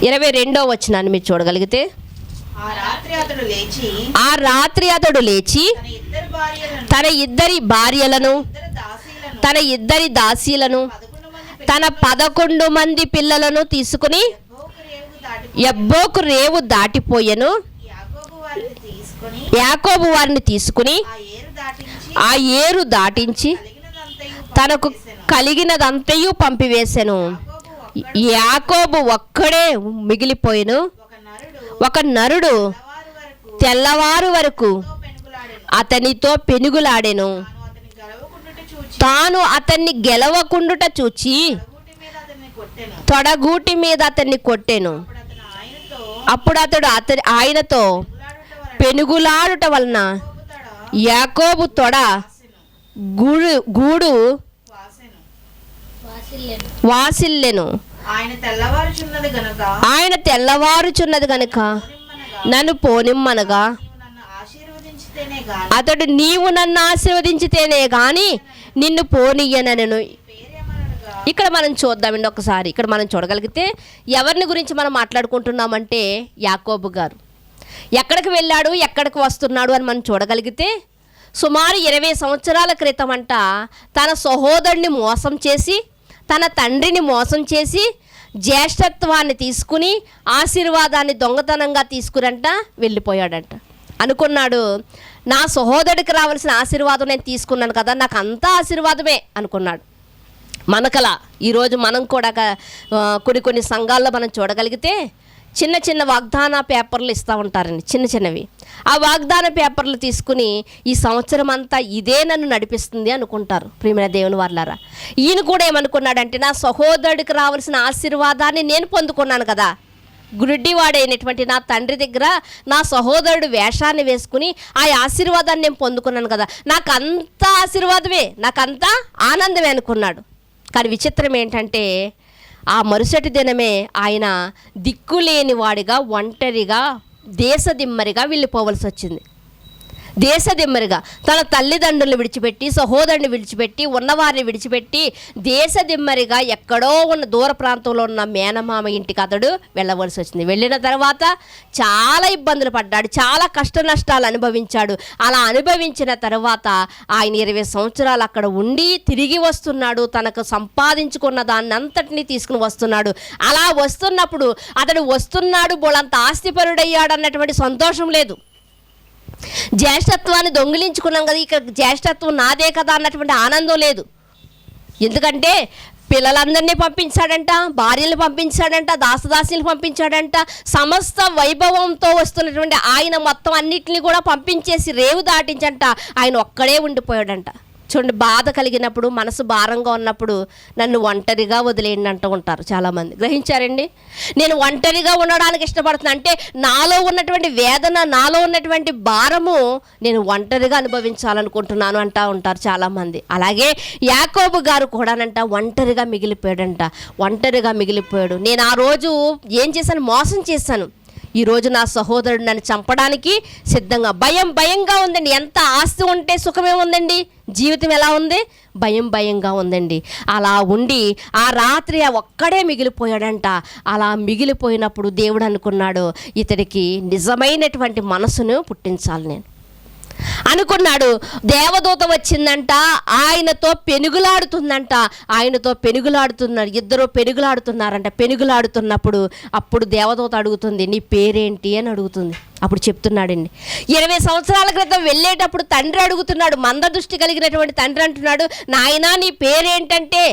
22వ వచనాన్ని మీరు చూడగలిగితే, ఆ రాత్రి అతడు లేచి తన ఇద్దరి భార్యలను, తన ఇద్దరి దాసీలను, తన 11 మంది పిల్లలను తీసుకుని యబ్బోకు రేవు దాటిపోయెను. యాకోబు వారిని తీసుకుని ఆ ఏరు దాటించి తనకు కలిగినదంతయు పంపివేసెను. యాకోబు ఒక్కడే మిగిలిపోయెను. ఒక నరుడు తెల్లవారు వరకు అతనితో పెనుగులాడెను. తాను అతన్ని గెలవకుండుట చూచి తొడగూటి మీద అతన్ని కొట్టెను. అప్పుడు అతడు ఆయనతో పెనుగులాడుట వలన యాకోబు తొడ గూడు వాసిల్లెను. ఆయన తెల్లవారుచున్నది గనుక నన్ను పోనిమ్మనగా అతడు నీవు నన్ను ఆశీర్వదించితేనే గాని నిన్ను పోనీయనను. ఇక్కడ మనం చూద్దామండి ఒకసారి. ఇక్కడ మనం చూడగలిగితే ఎవరిని గురించి మనం మాట్లాడుకుంటున్నామంటే యాకోబు గారు ఎక్కడికి వెళ్ళాడు, ఎక్కడికి వస్తున్నాడు అని మనం చూడగలిగితే, సుమారు 20 సంవత్సరాల క్రితం అంట తన సహోదరుని మోసం చేసి, తన తండ్రిని మోసం చేసి, జ్యేష్ఠత్వాన్ని తీసుకుని ఆశీర్వాదాన్ని దొంగతనంగా తీసుకురంట వెళ్ళిపోయాడంట. అనుకున్నాడు, నా సహోదరుడికి రావాల్సిన ఆశీర్వాదం నేను తీసుకున్నాను కదా, నాకు అంతా ఆశీర్వాదమే అనుకున్నాడు. మనకలా ఈరోజు మనం కూడా కొన్ని సంఘాల్లో మనం చూడగలిగితే చిన్న చిన్న వాగ్దాన పేపర్లు ఇస్తూ ఉంటారండి, చిన్నవి. ఆ వాగ్దాన పేపర్లు తీసుకుని ఈ సంవత్సరం అంతా ఇదే నన్ను నడిపిస్తుంది అనుకుంటారు ప్రియమైన దేవుని వాళ్ళారా. ఈయన కూడా ఏమనుకున్నాడంటే, నా సహోదరుడికి రావాల్సిన ఆశీర్వాదాన్ని నేను పొందుకున్నాను కదా, గుడ్డివాడైనటువంటి నా తండ్రి దగ్గర నా సహోదరుడు వేషాన్ని వేసుకుని ఆ ఆశీర్వాదాన్ని నేను పొందుకున్నాను కదా, నాకు అంత ఆశీర్వాదమే, నాకంతా ఆనందమే అనుకున్నాడు. కానీ విచిత్రం ఏంటంటే ఆ మరుసటి దినమే ఆయన దిక్కులేని వాడిగా, ఒంటరిగా, దేశదిమ్మరిగా వెళ్ళిపోవలసి వచ్చింది. దేశదిమ్మరిగా తన తల్లిదండ్రులను విడిచిపెట్టి, సహోదరుని విడిచిపెట్టి, ఉన్నవారిని విడిచిపెట్టి దేశదిమ్మరిగా ఎక్కడో ఉన్న దూర ప్రాంతంలో ఉన్న మేనమామ ఇంటికి అతడు వెళ్ళవలసి వచ్చింది. వెళ్ళిన తర్వాత చాలా ఇబ్బందులు పడ్డాడు, చాలా కష్ట నష్టాలు అనుభవించాడు. అలా అనుభవించిన తర్వాత ఆయన 20 సంవత్సరాలు అక్కడ ఉండి తిరిగి వస్తున్నాడు. తనకు సంపాదించుకున్న దాన్ని అంతటినీ తీసుకుని వస్తున్నాడు. అలా వస్తున్నప్పుడు అతడు వస్తున్నాడు, బోళంత ఆస్తిపరుడయ్యాడు అన్నటువంటి సంతోషం లేదు. జ్యేష్ఠత్వాన్ని దొంగిలించుకున్నాం కదా, ఇక జ్యేష్ఠత్వం నాదే కదా అన్నటువంటి ఆనందం లేదు. ఎందుకంటే పిల్లలందరినీ పంపించాడంట, భార్యలు పంపించాడంట, దాసదాసీలు పంపించాడంట. సమస్త వైభవంతో వస్తున్నటువంటి ఆయన మొత్తం అన్నిటిని కూడా పంపించేసి రేవు దాటించంట ఆయన ఒక్కడే ఉండిపోయాడంట. చూడండి, బాధ కలిగినప్పుడు, మనసు భారంగా ఉన్నప్పుడు నన్ను ఒంటరిగా వదిలేయండి అంటూ ఉంటారు చాలామంది. గ్రహించారండి? నేను ఒంటరిగా ఉండడానికి ఇష్టపడుతున్నాను అంటే నాలో ఉన్నటువంటి వేదన, నాలో ఉన్నటువంటి భారము నేను ఒంటరిగా అనుభవించాలనుకుంటున్నాను అంటూ ఉంటారు చాలామంది. అలాగే యాకోబు గారు కూడానంట ఒంటరిగా మిగిలిపోయాడు. నేను ఆ రోజు ఏం చేశాను? మోసం చేశాను. ఈరోజు నా సహోదరుడు నన్ను చంపడానికి సిద్ధంగా, భయంగా ఉందండి. ఎంత ఆస్తి ఉంటే సుఖమే ఉందండి, జీవితం ఎలా ఉంది? భయంగా ఉందండి. అలా ఉండి ఆ రాత్రి ఒక్కడే మిగిలిపోయాడంట. అలా మిగిలిపోయినప్పుడు దేవుడు అనుకున్నాడు, ఇతడికి నిజమైనటువంటి మనసును పుట్టించాలి నేను. అనుకున్నాడు. దేవదూత వచ్చిందంట, ఆయనతో పెనుగులాడుతుందంట. ఇద్దరు పెనుగులాడుతున్నారంట. పెనుగులాడుతున్నప్పుడు అప్పుడు దేవదూత అడుగుతుంది, నీ పేరేంటి అని అడుగుతుంది. అప్పుడు చెప్తున్నాడండి, 20 సంవత్సరాల క్రితం వెళ్ళేటప్పుడు తండ్రి అడుగుతున్నాడు, మందదృష్టి కలిగినటువంటి తండ్రి అంటున్నాడు, నాయనా నీ పేరేంటంటే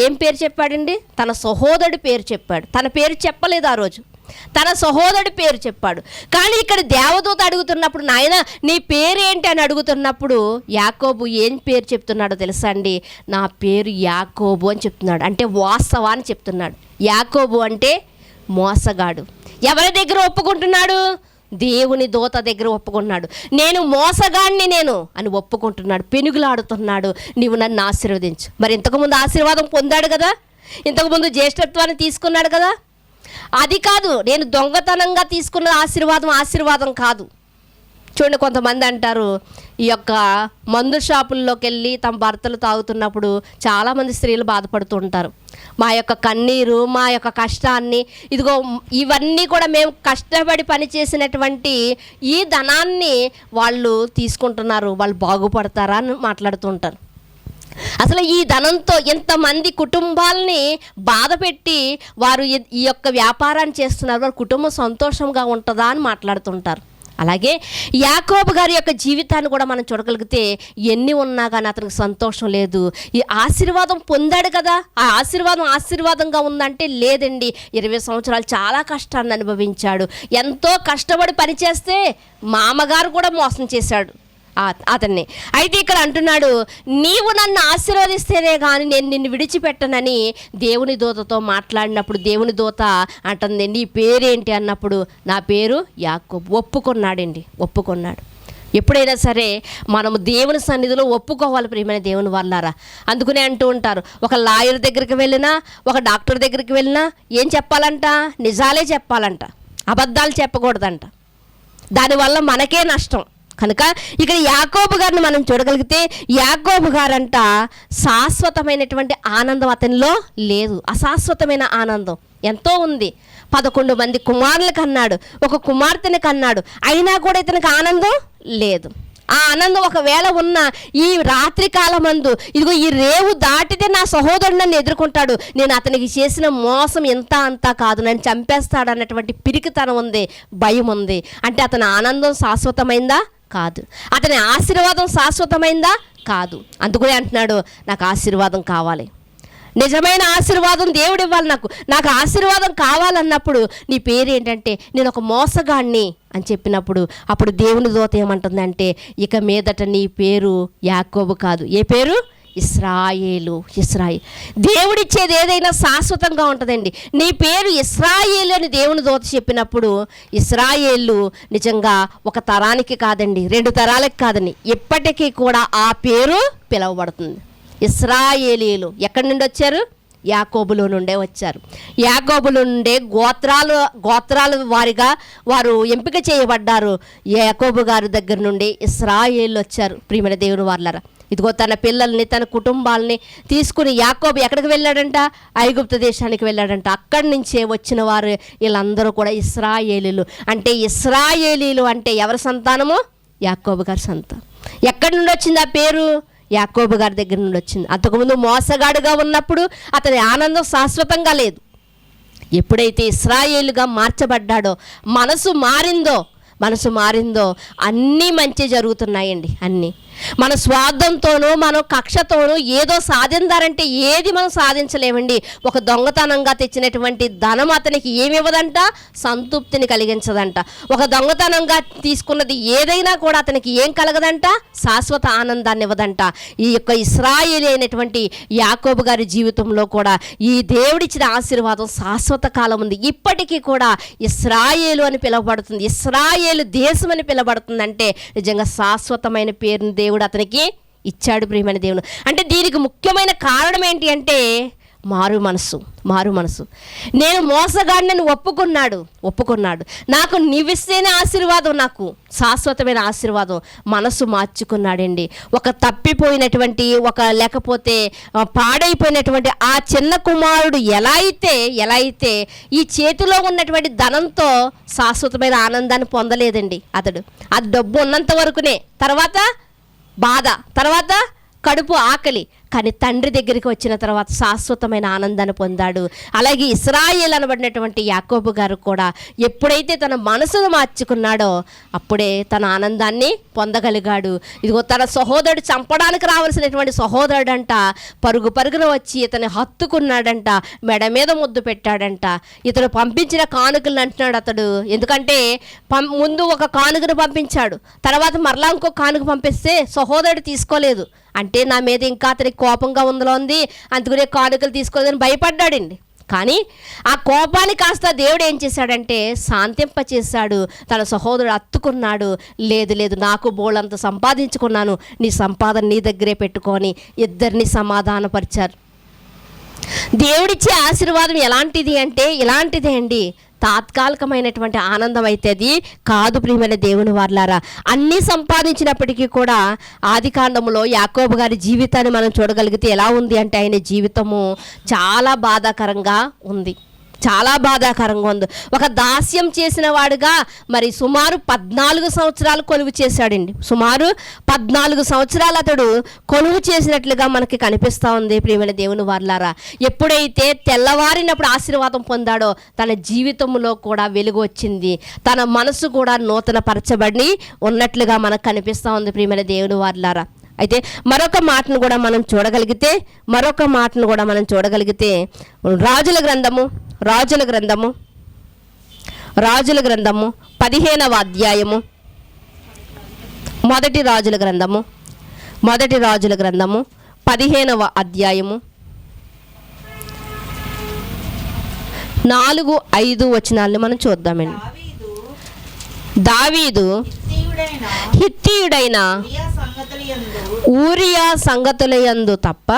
ఏం పేరు చెప్పాడండి? తన సహోదరుడి పేరు చెప్పాడు. తన పేరు చెప్పలేదు ఆ రోజు, తన సహోదరుడి పేరు చెప్పాడు. కానీ ఇక్కడ దేవదూత అడుగుతున్నప్పుడు, నాయన నీ పేరేంటి అని అడుగుతున్నప్పుడు యాకోబు ఏం పేరు చెప్తున్నాడో తెలుసా అండి? నా పేరు యాకోబు అని చెప్తున్నాడు. అంటే వాస్తవా అని చెప్తున్నాడు. యాకోబు అంటే మోసగాడు. ఎవరి దగ్గర ఒప్పుకుంటున్నాడు? దేవుని దూత దగ్గర ఒప్పుకున్నాడు. నేను మోసగాడిని అని ఒప్పుకుంటున్నాడు. పెనుగులాడుతున్నాడు, నీవు నన్ను ఆశీర్వదించు. మరి ఇంతకుముందు ఆశీర్వాదం పొందాడు కదా, ఇంతకుముందు జ్యేష్ఠత్వాన్ని తీసుకున్నాడు కదా. అది కాదు, నేను దొంగతనంగా తీసుకున్న ఆశీర్వాదం కాదు. చూడండి, కొంతమంది అంటారు, ఈ యొక్క మందు షాపుల్లోకి వెళ్ళి తమ భర్తలు తాగుతున్నప్పుడు చాలామంది స్త్రీలు బాధపడుతూ ఉంటారు. మా యొక్క కన్నీరు, మా యొక్క కష్టాన్ని, ఇదిగో ఇవన్నీ కూడా మేము కష్టపడి పనిచేసినటువంటి ఈ ధనాన్ని వాళ్ళు తీసుకుంటున్నారు, వాళ్ళు బాగుపడతారా అని మాట్లాడుతూ ఉంటారు. అసలు ఈ ధనంతో ఎంతమంది కుటుంబాలని బాధ పెట్టి వారు ఈ యొక్క వ్యాపారాన్ని చేస్తున్నారు, వారి కుటుంబం సంతోషంగా ఉంటుందా అని మాట్లాడుతుంటారు. అలాగే యాకోబు గారి యొక్క జీవితాన్ని కూడా మనం చూడగలిగితే ఎన్ని ఉన్నా కానీ అతనికి సంతోషం లేదు. ఈ ఆశీర్వాదం పొందాడు కదా, ఆ ఆశీర్వాదంగా ఉందంటే లేదండి. 20 సంవత్సరాలు చాలా కష్టాన్ని అనుభవించాడు. ఎంతో కష్టపడి పనిచేస్తే మామగారు కూడా మోసం చేశాడు అతన్ని. అయితే ఇక్కడ అంటున్నాడు, నీవు నన్ను ఆశీర్వదిస్తేనే కానీ నేను నిన్ను విడిచిపెట్టనని దేవుని దూతతో మాట్లాడినప్పుడు దేవుని దూత అంటుంది, నీ పేరేంటి అన్నప్పుడు నా పేరు యాకోబు. ఒప్పుకున్నాడు. ఎప్పుడైనా సరే మనము దేవుని సన్నిధిలో ఒప్పుకోవాలి ప్రియమైన దేవుని వాళ్ళారా. అందుకనే అంటూ ఉంటారు, ఒక లాయర్ దగ్గరికి వెళ్ళినా, ఒక డాక్టర్ దగ్గరికి వెళ్ళినా ఏం చెప్పాలంట? నిజాలే చెప్పాలంట, అబద్ధాలు చెప్పకూడదంట. దానివల్ల మనకే నష్టం. కనుక ఇక్కడ యాకోబు గారిని మనం చూడగలిగితే, యాకోబు గారంట శాశ్వతమైనటువంటి ఆనందం అతనిలో లేదు. అశాశ్వతమైన ఆనందం ఎంతో ఉంది. 11 మంది కుమారులు కన్నాడు, ఒక కుమార్తెని కన్నాడు, అయినా కూడా ఇతనికి ఆనందం లేదు. ఆ ఆనందం ఒకవేళ ఉన్న ఈ రాత్రి కాలమందు, ఇదిగో ఈ రేవు దాటితే నా సహోదరుడు నన్ను ఎదుర్కొంటాడు, నేను అతనికి చేసిన మోసం ఎంత అంతా కాదు, నన్ను చంపేస్తాడు అన్నటువంటి పిరికితనం ఉంది, భయం ఉంది. అంటే అతని ఆనందం శాశ్వతమైందా? కాదు. అతని ఆశీర్వాదం శాశ్వతమైందా? కాదు. అందుకనే అంటున్నాడు, నాకు ఆశీర్వాదం కావాలి, నిజమైన ఆశీర్వాదం దేవుడు ఇవ్వాలి, నాకు ఆశీర్వాదం కావాలన్నప్పుడు నీ పేరు ఏంటంటే నేను ఒక మోసగాడిని అని చెప్పినప్పుడు అప్పుడు దేవుని దూత ఏమంటుందంటే, ఇక మీదట నీ పేరు యాకోబు కాదు, ఏ పేరు? ఇశ్రాయేలు. దేవుడిచ్చేది ఏదైనా శాశ్వతంగా ఉంటుందండి. నీ పేరు ఇశ్రాయేలు అని దేవుని దూత చెప్పినప్పుడు ఇశ్రాయేలు నిజంగా ఒక తరానికి కాదండి, 2 తరాలకు కాదండి, ఇప్పటికీ కూడా ఆ పేరు పిలువబడుతుంది. ఇశ్రాయేలీలు ఎక్కడి నుండి వచ్చారు? యాకోబులో నుండే వచ్చారు. యాకోబులో నుండే గోత్రాల వారిగా వారు ఎంపిక చేయబడ్డారు. యాకోబు గారి దగ్గర నుండి ఇశ్రాయేలు వచ్చారు. ప్రియమైన దేవుని వాళ్ళారా, ఇదిగో తన పిల్లల్ని, తన కుటుంబాలని తీసుకుని యాకోబు ఎక్కడికి వెళ్ళాడంట? ఐగుప్తు దేశానికి వెళ్ళాడంట. అక్కడి నుంచే వచ్చిన వారు వీళ్ళందరూ కూడా ఇశ్రాయేలీలు. అంటే ఇశ్రాయేలీలు అంటే ఎవరి సంతానము? యాకోబు గారి సంతానం. ఎక్కడి నుండి వచ్చింది ఆ పేరు? యాకోబు గారి దగ్గర నుండి వచ్చింది. అంతకుముందు మోసగాడుగా ఉన్నప్పుడు అతని ఆనందం శాశ్వతంగా లేదు. ఎప్పుడైతే ఇశ్రాయేలుగా మార్చబడ్డాడో, మనసు మారిందో అన్నీ మంచి జరుగుతున్నాయండి. అన్నీ మన స్వార్థంతోనూ మన కక్షతోనూ ఏదో సాధించారంటే ఏది మనం సాధించలేమండి. ఒక దొంగతనంగా తెచ్చినటువంటి ధనం అతనికి ఏమి ఇవ్వదంట? సంతృప్తిని కలిగించదంట. ఒక దొంగతనంగా తీసుకున్నది ఏదైనా కూడా అతనికి ఏం కలగదంట? శాశ్వత ఆనందాన్ని ఇవ్వదంట. ఈ యొక్క ఇశ్రాయేలు అయినటువంటి యాకోబు గారి జీవితంలో కూడా ఈ దేవుడిచ్చిన ఆశీర్వాదం శాశ్వత కాలం ఉంది. ఇప్పటికీ కూడా ఇశ్రాయేలు అని పిలువబడుతుంది, ఇశ్రాయేలు దేశం అని పిలువబడుతుంది. అంటే నిజంగా శాశ్వతమైన పేరుని దేవుడు అతనికి ఇచ్చాడు. ప్రియమైన దేవుడు అంటే దీనికి ముఖ్యమైన కారణం ఏంటి అంటే మారు మనసు. నేను మోసగాడిని ఒప్పుకున్నాడు. నాకు నీవిస్తేనే ఆశీర్వాదం, నాకు శాశ్వతమైన ఆశీర్వాదం. మనసు మార్చుకున్నాడండి. ఒక తప్పిపోయినటువంటి, లేకపోతే పాడైపోయినటువంటి ఆ చిన్న కుమారుడు ఎలా అయితే ఈ చేతిలో ఉన్నటువంటి ధనంతో శాశ్వతమైన ఆనందాన్ని పొందలేదండి. అది డబ్బు ఉన్నంత వరకునే, తర్వాత బాధ, తర్వాత కడుపు ఆకలి. కానీ తండ్రి దగ్గరికి వచ్చిన తర్వాత శాశ్వతమైన ఆనందాన్ని పొందాడు. అలాగే ఇశ్రాయేలు అనబడినటువంటి యాకోబు గారు కూడా ఎప్పుడైతే తన మనసును మార్చుకున్నాడో అప్పుడే తన ఆనందాన్ని పొందగలిగాడు. ఇదిగో తన సహోదరుడు చంపడానికి రావాల్సినటువంటి సహోదరుడంట పరుగున వచ్చి ఇతన్ని హత్తుకున్నాడంట, మెడ మీద ముద్దు పెట్టాడంట. ఇతడు పంపించిన కానుకలను అంటున్నాడు అతడు. ఎందుకంటే ముందు ఒక కానుకను పంపించాడు, తర్వాత మరలా ఇంకో కానుక పంపిస్తే సహోదరుడు తీసుకోలేదు. అంటే నా మీద ఇంకా అతనికి కోపంగా ఉంది, అందుకనే కానుకలు తీసుకోలేదని భయపడ్డాడండి. కానీ ఆ కోపాన్ని కాస్త దేవుడు ఏం చేశాడంటే శాంతింపచేశాడు. తన సహోదరుడు అత్తుకున్నాడు. లేదు నాకు బోళ్ళంత సంపాదించుకున్నాను, నీ సంపాదన నీ దగ్గరే పెట్టుకొని ఇద్దరిని సమాధానపరిచారు. దేవుడిచ్చే ఆశీర్వాదం ఎలాంటిది అంటే ఇలాంటిదే అండి. తాత్కాలికమైనటువంటి ఆనందం అయితే అది కాదు ప్రియమైన దేవుని వారలారా. అన్నీ సంపాదించినప్పటికీ కూడా ఆది కాండములో యాకోబు గారి జీవితాన్ని మనం చూడగలిగితే ఎలా ఉంది అంటే ఆయన జీవితము చాలా బాధాకరంగా ఉంది. ఒక దాస్యం చేసిన వాడుగా మరి సుమారు 14 సంవత్సరాలు కొలువు చేశాడండి. సుమారు 14 సంవత్సరాలు అతడు కొలువు చేసినట్లుగా మనకి కనిపిస్తూ ఉంది ప్రియమైన దేవుని వారలారా. ఎప్పుడైతే తెల్లవారినప్పుడు ఆశీర్వాదం పొందాడో తన జీవితంలో కూడా వెలుగు వచ్చింది, తన మనసు కూడా నూతన పరచబడి ఉన్నట్లుగా మనకు కనిపిస్తూ ఉంది ప్రియమైన దేవుని వారలారా. అయితే మరొక మాటను కూడా మనం చూడగలిగితే రాజుల గ్రంథము 15వ అధ్యాయము, మొదటి రాజుల గ్రంథము 15వ అధ్యాయము 4-5 వచనాలను మనం చూద్దామండి. దావీదు హిత్తీయుడైన ఊరియా సంగతులయందు తప్ప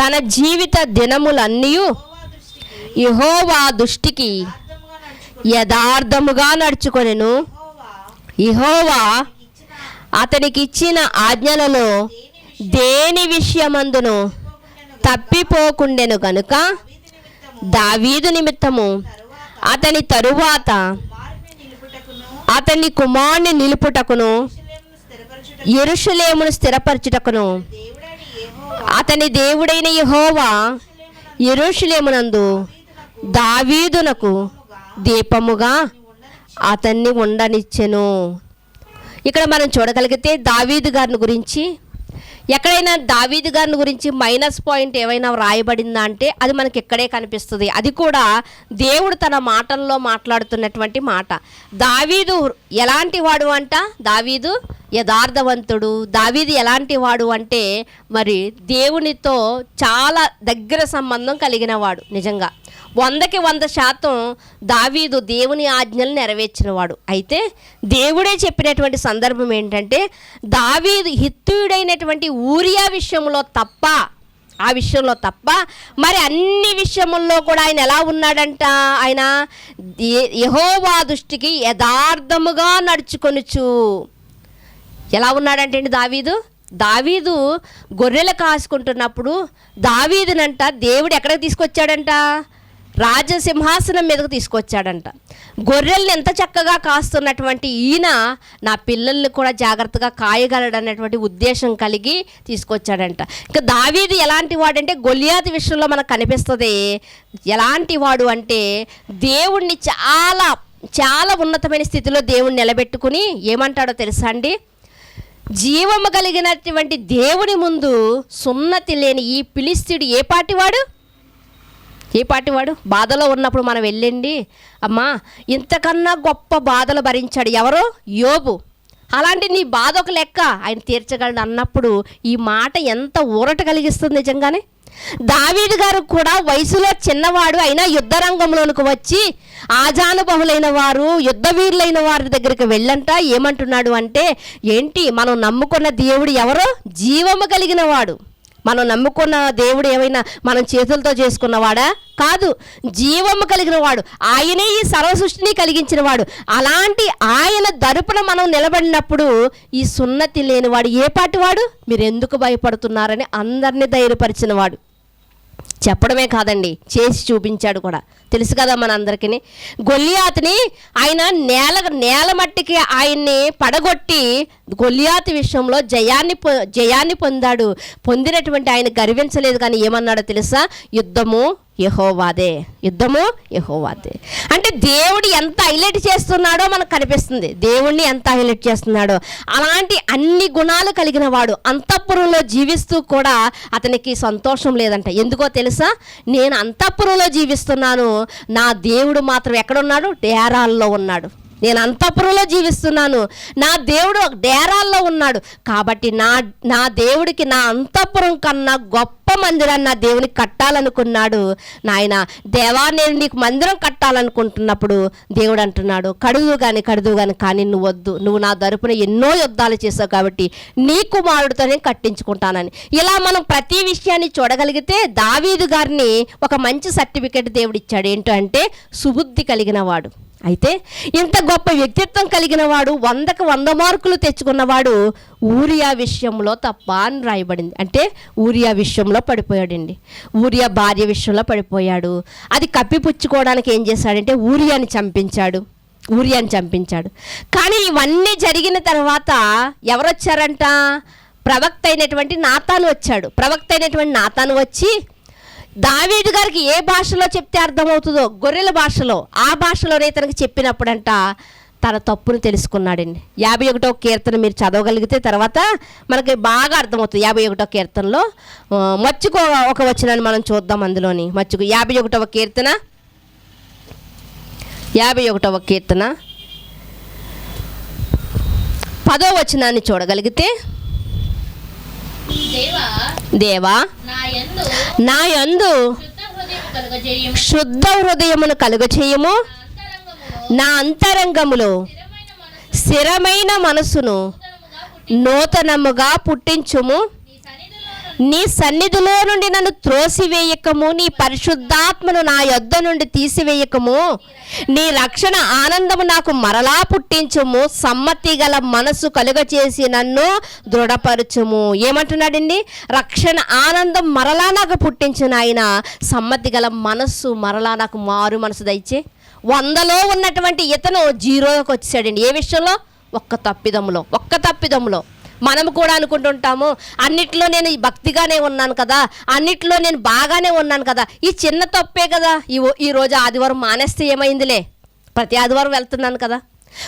తన జీవిత దినములన్నీ యెహోవా దృష్టికి యథార్థముగా నడుచుకొనెను. యెహోవా అతనికి ఇచ్చిన ఆజ్ఞలలో దేని విషయమందును తప్పిపోకుండెను గనుక దావీదు నిమిత్తము అతని తరువాత అతని కుమారుని నిలుపుటకును యెరూషలేమును స్థిరపరచుటకును అతని దేవుడైన యెహోవా యెరూషలేమునందు దావీదునకు దీపముగా అతన్ని ఉండనిచ్చెను. ఇక్కడ మనం చూడగలిగితే దావీదు గారిని గురించి ఎక్కడైనా దావీదు గారిని గురించి మైనస్ పాయింట్ ఏమైనా వ్రాయబడిందా అంటే అది మనకి ఇక్కడే కనిపిస్తుంది. అది కూడా దేవుడు తన మాటల్లో మాట్లాడుతున్నటువంటి మాట. దావీదు ఎలాంటి వాడు అంట? దావీదు యథార్థవంతుడు. దావీదు ఎలాంటి వాడు అంటే మరి దేవునితో చాలా దగ్గర సంబంధం కలిగిన వాడు. నిజంగా 100కి 100% దావీదు దేవుని ఆజ్ఞలు నెరవేర్చినవాడు. అయితే దేవుడే చెప్పినటువంటి సందర్భం ఏంటంటే దావీదు హిత్తీయుడైనటువంటి ఊరియా విషయంలో తప్ప మరి అన్ని విషయముల్లో కూడా ఆయన ఎలా ఉన్నాడంట? ఆయన యెహోవా దృష్టికి యథార్థముగా నడుచుకొనుచు. ఎలా ఉన్నాడంటే అండి దావీదు గొర్రెలు కాసుకుంటున్నప్పుడు దావీదునంట దేవుడు ఎక్కడికి తీసుకొచ్చాడంట? రాజసింహాసనం మీదకు తీసుకొచ్చాడంట. గొర్రెల్ని ఎంత చక్కగా కాస్తున్నటువంటి ఈయన నా పిల్లల్ని కూడా జాగ్రత్తగా కాయగలడన్నటువంటి ఉద్దేశం కలిగి తీసుకొచ్చాడంట. ఇంకా దావీదు ఎలాంటి వాడంటే గొలియాతు విషయంలో మనకు కనిపిస్తుంది. ఎలాంటి వాడు అంటే దేవుణ్ణి చాలా చాలా ఉన్నతమైన స్థితిలో దేవుణ్ణి నిలబెట్టుకుని ఏమంటాడో తెలుసా అండి? జీవము కలిగినటువంటి దేవుని ముందు సున్నతి లేని ఈ ఫిలిష్తీయుడు ఏ పాటివాడు? బాధలో ఉన్నప్పుడు మనం వెళ్ళండి, అమ్మా ఇంతకన్నా గొప్ప బాధలు భరించాడు ఎవరో? యోబు. అలాంటి నీ బాధ ఒక లెక్క, ఆయన తీర్చగలడు అన్నప్పుడు ఈ మాట ఎంత ఊరట కలిగిస్తుంది నిజంగానే. దావీదు గారు కూడా వయసులో చిన్నవాడు అయినా యుద్ధ రంగంలోనికి వచ్చి ఆజానుబహులైన వారు యుద్ధ వీరులైన వారి దగ్గరికి వెళ్ళంట ఏమంటున్నాడు అంటే, ఏంటి మనం నమ్ముకున్న దేవుడు ఎవరో? జీవము కలిగిన వాడు, మనం నమ్ముకున్న దేవుడు ఏమైనా మనం చేతులతో చేసుకున్నవాడా? కాదు, జీవము కలిగిన వాడు ఆయనే, ఈ సర్వ సృష్టిని కలిగించిన వాడు. అలాంటి ఆయన తరపున మనం నిలబడినప్పుడు ఈ సున్నతి లేనివాడు ఏ పాటి వాడు? మీరు ఎందుకు భయపడుతున్నారని అందరినీ ధైర్యపరిచిన వాడు. చెప్పడమే కాదండి, చేసి చూపించాడు కూడా. తెలుసు కదా మన అందరికీ. గొల్లియాతుని ఆయన నేల మట్టికి ఆయన్ని పడగొట్టి గొల్లియాతు విషయంలో జయాన్ని పొందాడు. పొందినటువంటి ఆయన గర్వించలేదు. కానీ ఏమన్నాడో తెలుసా? యుద్ధము యెహోవాదే, యుద్ధము యెహోవాదే. అంటే దేవుడు ఎంత హైలైట్ చేస్తున్నాడో మనకు కనిపిస్తుంది. దేవుణ్ణి ఎంత హైలైట్ చేస్తున్నాడో. అలాంటి అన్ని గుణాలు కలిగిన వాడు అంతఃపురంలో జీవిస్తూ కూడా అతనికి సంతోషం లేదంట. ఎందుకో తెలుసా? నేను అంతఃపురంలో జీవిస్తున్నాను, నా దేవుడు మాత్రం ఎక్కడున్నాడు? డేరాల్లో ఉన్నాడు. నేను అంతఃపురంలో జీవిస్తున్నాను, నా దేవుడు డేరాల్లో ఉన్నాడు. కాబట్టి నా దేవుడికి నా అంతఃపురం కన్నా గొప్ప మందిరాన్ని నా దేవునికి కట్టాలనుకున్నాడు. నాయన దేవా, నేను నీకు మందిరం కట్టాలనుకుంటున్నప్పుడు దేవుడు అంటున్నాడు, కడుగు కానీ కానీ నువ్వు వద్దు, నువ్వు నా తరపున ఎన్నో యుద్ధాలు చేసావు కాబట్టి నీ కుమారుడితోనే కట్టించుకుంటానని. ఇలా మనం ప్రతి విషయాన్ని చూడగలిగితే దావీదు గారిని ఒక మంచి సర్టిఫికెట్ దేవుడు ఇచ్చాడు. ఏంటంటే సుబుద్ధి కలిగిన వాడు. అయితే ఇంత గొప్ప వ్యక్తిత్వం కలిగిన వాడు, 100కి 100 మార్కులు తెచ్చుకున్నవాడు ఊరియా విషయంలో తప్ప అని రాయబడింది. అంటే ఊరియా విషయంలో పడిపోయాడండి. ఊరియా భార్య విషయంలో పడిపోయాడు. అది కప్పిపుచ్చుకోవడానికి ఏం చేశాడంటే ఊరియాని చంపించాడు. కానీ ఇవన్నీ జరిగిన తర్వాత ఎవరు వచ్చారంట? ప్రవక్త అయినటువంటి నాతాను వచ్చి దావీదు గారికి ఏ భాషలో చెప్తే అర్థమవుతుందో, గొర్రెల భాషలో, ఆ భాషలోనే తనకి చెప్పినప్పుడంట తన తప్పును తెలుసుకున్నాడండి. 51వ కీర్తన మీరు చదవగలిగితే తర్వాత మనకి బాగా అర్థమవుతుంది. 51వ కీర్తనలో మచ్చుకో ఒక వచనాన్ని మనం చూద్దాం. అందులోని మచ్చుకు 51వ కీర్తన 10వ వచనాన్ని చూడగలిగితే, దేవా నా యందు శుద్ధ హృదయమును కలుగచేయము, నా అంతరంగములో స్థిరమైన మనసును నూతనముగా పుట్టించుము. నీ సన్నిధిలో నుండి నన్ను త్రోసివేయకము, నీ పరిశుద్ధాత్మను నా యొద్ద నుండి తీసివేయకము. నీ రక్షణ ఆనందము నాకు మరలా పుట్టించుము, సమ్మతి గల మనసు కలుగచేసి నన్ను దృఢపరచుము. ఏమంటున్నాడండి? రక్షణ ఆనందం మరలా నాకు పుట్టించిన ఆయన, సమ్మతి గల మనస్సు మరలా నాకు మారు మనసు దయచే. 100లో ఉన్నటువంటి ఇతను 0కి వచ్చాడండి. ఏ విషయంలో? ఒక్క తప్పిదములో. మనము కూడా అనుకుంటుంటాము, అన్నిట్లో నేను భక్తిగానే ఉన్నాను కదా, అన్నిట్లో నేను బాగానే ఉన్నాను కదా, ఈ చిన్న తప్పే కదా, ఈరోజు ఆదివారం మానేస్తే ఏమైందిలే, ప్రతి ఆదివారం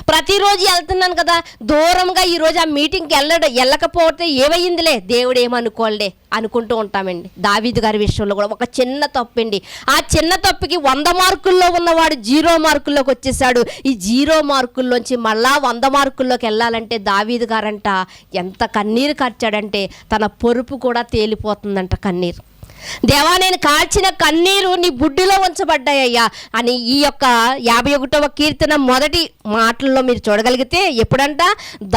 ప్రతిరోజు వెళ్తున్నాను కదా, దూరంగా ఈరోజు ఆ మీటింగ్కి వెళ్ళకపోతే ఏమైందిలే, దేవుడు ఏమనుకోలే అనుకుంటూ ఉంటామండి. దావీదు గారి విషయంలో కూడా ఒక చిన్న తప్పండి. ఆ చిన్న తప్పుకి 100 మార్కుల్లో ఉన్నవాడు 0 మార్కుల్లోకి వచ్చేసాడు. ఈ 0 మార్కుల్లోంచి మళ్ళా 100 మార్కుల్లోకి వెళ్ళాలంటే దావీదు గారంట ఎంత కన్నీరు కార్చాడంటే తన పొరుపు కూడా తేలిపోతుందంట కన్నీరు. దేవా, నేను కాల్చిన కన్నీరు నీ బుడ్డిలో ఉంచబడ్డాయ్యా అని ఈ యొక్క 51వ కీర్తన మొదటి మాటల్లో మీరు చూడగలిగితే, ఎప్పుడంట?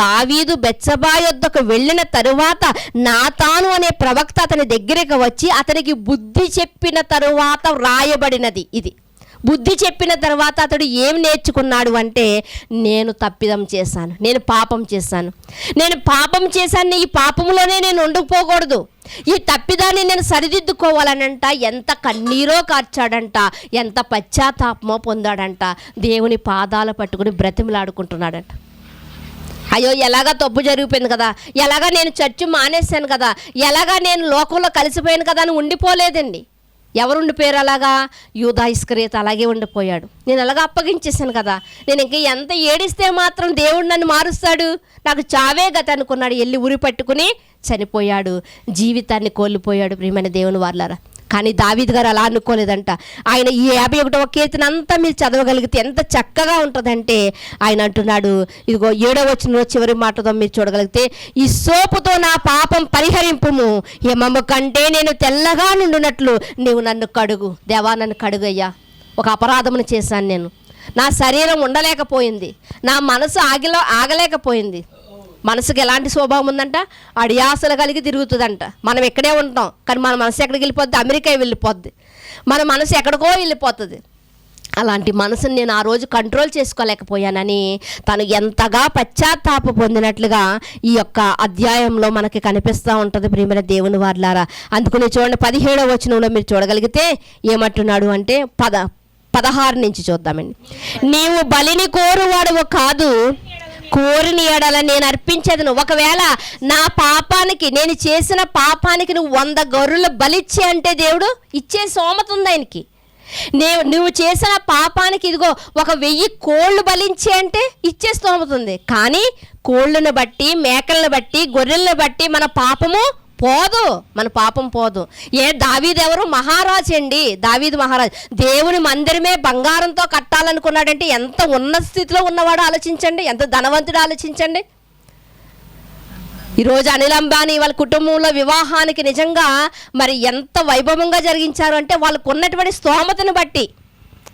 దావీదు బెత్షెబా యొద్దకు వెళ్ళిన తరువాత నాతాను అనే ప్రవక్త అతని దగ్గరికి వచ్చి అతనికి బుద్ధి చెప్పిన తరువాత రాయబడినది ఇది. బుద్ధి చెప్పిన తర్వాత అతడు ఏం నేర్చుకున్నాడు అంటే, నేను తప్పిదం చేశాను, నేను పాపం చేశాను, ఈ పాపంలోనే నేను ఉండిపోకూడదు, ఈ తప్పిదాన్ని నేను సరిదిద్దుకోవాలనంట ఎంత కన్నీరో కార్చాడంట, ఎంత పశ్చాత్తాపమో పొందాడంట. దేవుని పాదాలు పట్టుకుని బ్రతిమలాడుకుంటున్నాడంట. అయ్యో, ఎలాగా తప్పు జరిగిపోయింది కదా, ఎలాగా నేను చర్చి మానేశాను కదా, ఎలాగా నేను లోకంలో కలిసిపోయాను కదా అని ఉండిపోలేదండి. ఎవరు ఉండిపోయారు అలాగా? యూదా ఇస్కరియోతు అలాగే ఉండిపోయాడు. నేను అలాగా అప్పగించేశాను కదా, నేను ఇంక ఎంత ఏడిస్తే మాత్రం దేవుడు నన్ను మారుస్తాడు, నాకు చావే గతి అనుకున్నాడు. వెళ్ళి ఉరి పట్టుకుని చనిపోయాడు, జీవితాన్ని కోల్పోయాడు. ప్రియమైన దేవుని వారలారా, కానీ దావీదు గారు అలా అనుకోలేదంట. ఆయన ఈ 51వ కీర్తన అంతా మీరు చదవగలిగితే ఎంత చక్కగా ఉంటుందంటే, ఆయన అంటున్నాడు, ఇదిగో 7వ వచనంలో చివరి మాటతో మీరు చూడగలిగితే, ఈ సోపుతో నా పాపం పరిహరింపుము, హిమము కంటే నేను తెల్లగా నుండునట్లు నీవు నన్ను కడుగు. దేవా, నన్ను కడుగయ్యా. ఒక అపరాధమును చేశాను నేను, నా శరీరం ఉండలేకపోయింది, నా మనసు ఆగలేకపోయింది, మనసుకి ఎలాంటి స్వభావం ఉందంట? అడియాసలు కలిగి తిరుగుతుందంట. మనం ఇక్కడే ఉంటాం, కానీ మన మనసు ఎక్కడికి వెళ్ళిపోద్ది? అమెరికా వెళ్ళిపోద్ది. మన మనసు ఎక్కడికో వెళ్ళిపోతుంది. అలాంటి మనసుని నేను ఆ రోజు కంట్రోల్ చేసుకోలేకపోయానని తను ఎంతగా పశ్చాత్తాప పొందినట్లుగా ఈ యొక్క అధ్యాయంలో మనకి కనిపిస్తూ ఉంటుంది ప్రియమైన దేవుని వారలారా. అందుకని చూడండి 17వ వచనంలో మీరు చూడగలిగితే ఏమంటున్నాడు అంటే 16 నుంచి చూద్దామండి. నీవు బలిని కోరువాడవు కాదు, కోరిని ఎడల నేను అర్పించేదను. ఒకవేళ నా పాపానికి, నేను చేసిన పాపానికి నువ్వు 100 గొర్రెలు బలిచ్చే అంటే దేవుడు ఇచ్చే స్తోమత ఉంది ఆయనకి. నువ్వు చేసిన పాపానికి ఇదిగో 1000 కోళ్ళు బలించే అంటే ఇచ్చే స్తోమత ఉంది. కానీ కోళ్ళను బట్టి, మేకలను బట్టి, గొర్రెలను బట్టి మన పాపము పోదు, మన పాపం పోదు. దావీదు ఎవరు? మహారాజు అండి. దావీదు మహారాజు దేవుని మందిరమే బంగారంతో కట్టాలనుకున్నాడంటే ఎంత ఉన్నత స్థితిలో ఉన్నవాడు ఆలోచించండి, ఎంత ధనవంతుడు ఆలోచించండి. ఈరోజు అనిల్ అంబానీ వాళ్ళ కుటుంబంలో వివాహానికి నిజంగా మరి ఎంత వైభవంగా జరిగించారు అంటే వాళ్ళకు ఉన్నటువంటి స్తోమతను బట్టి.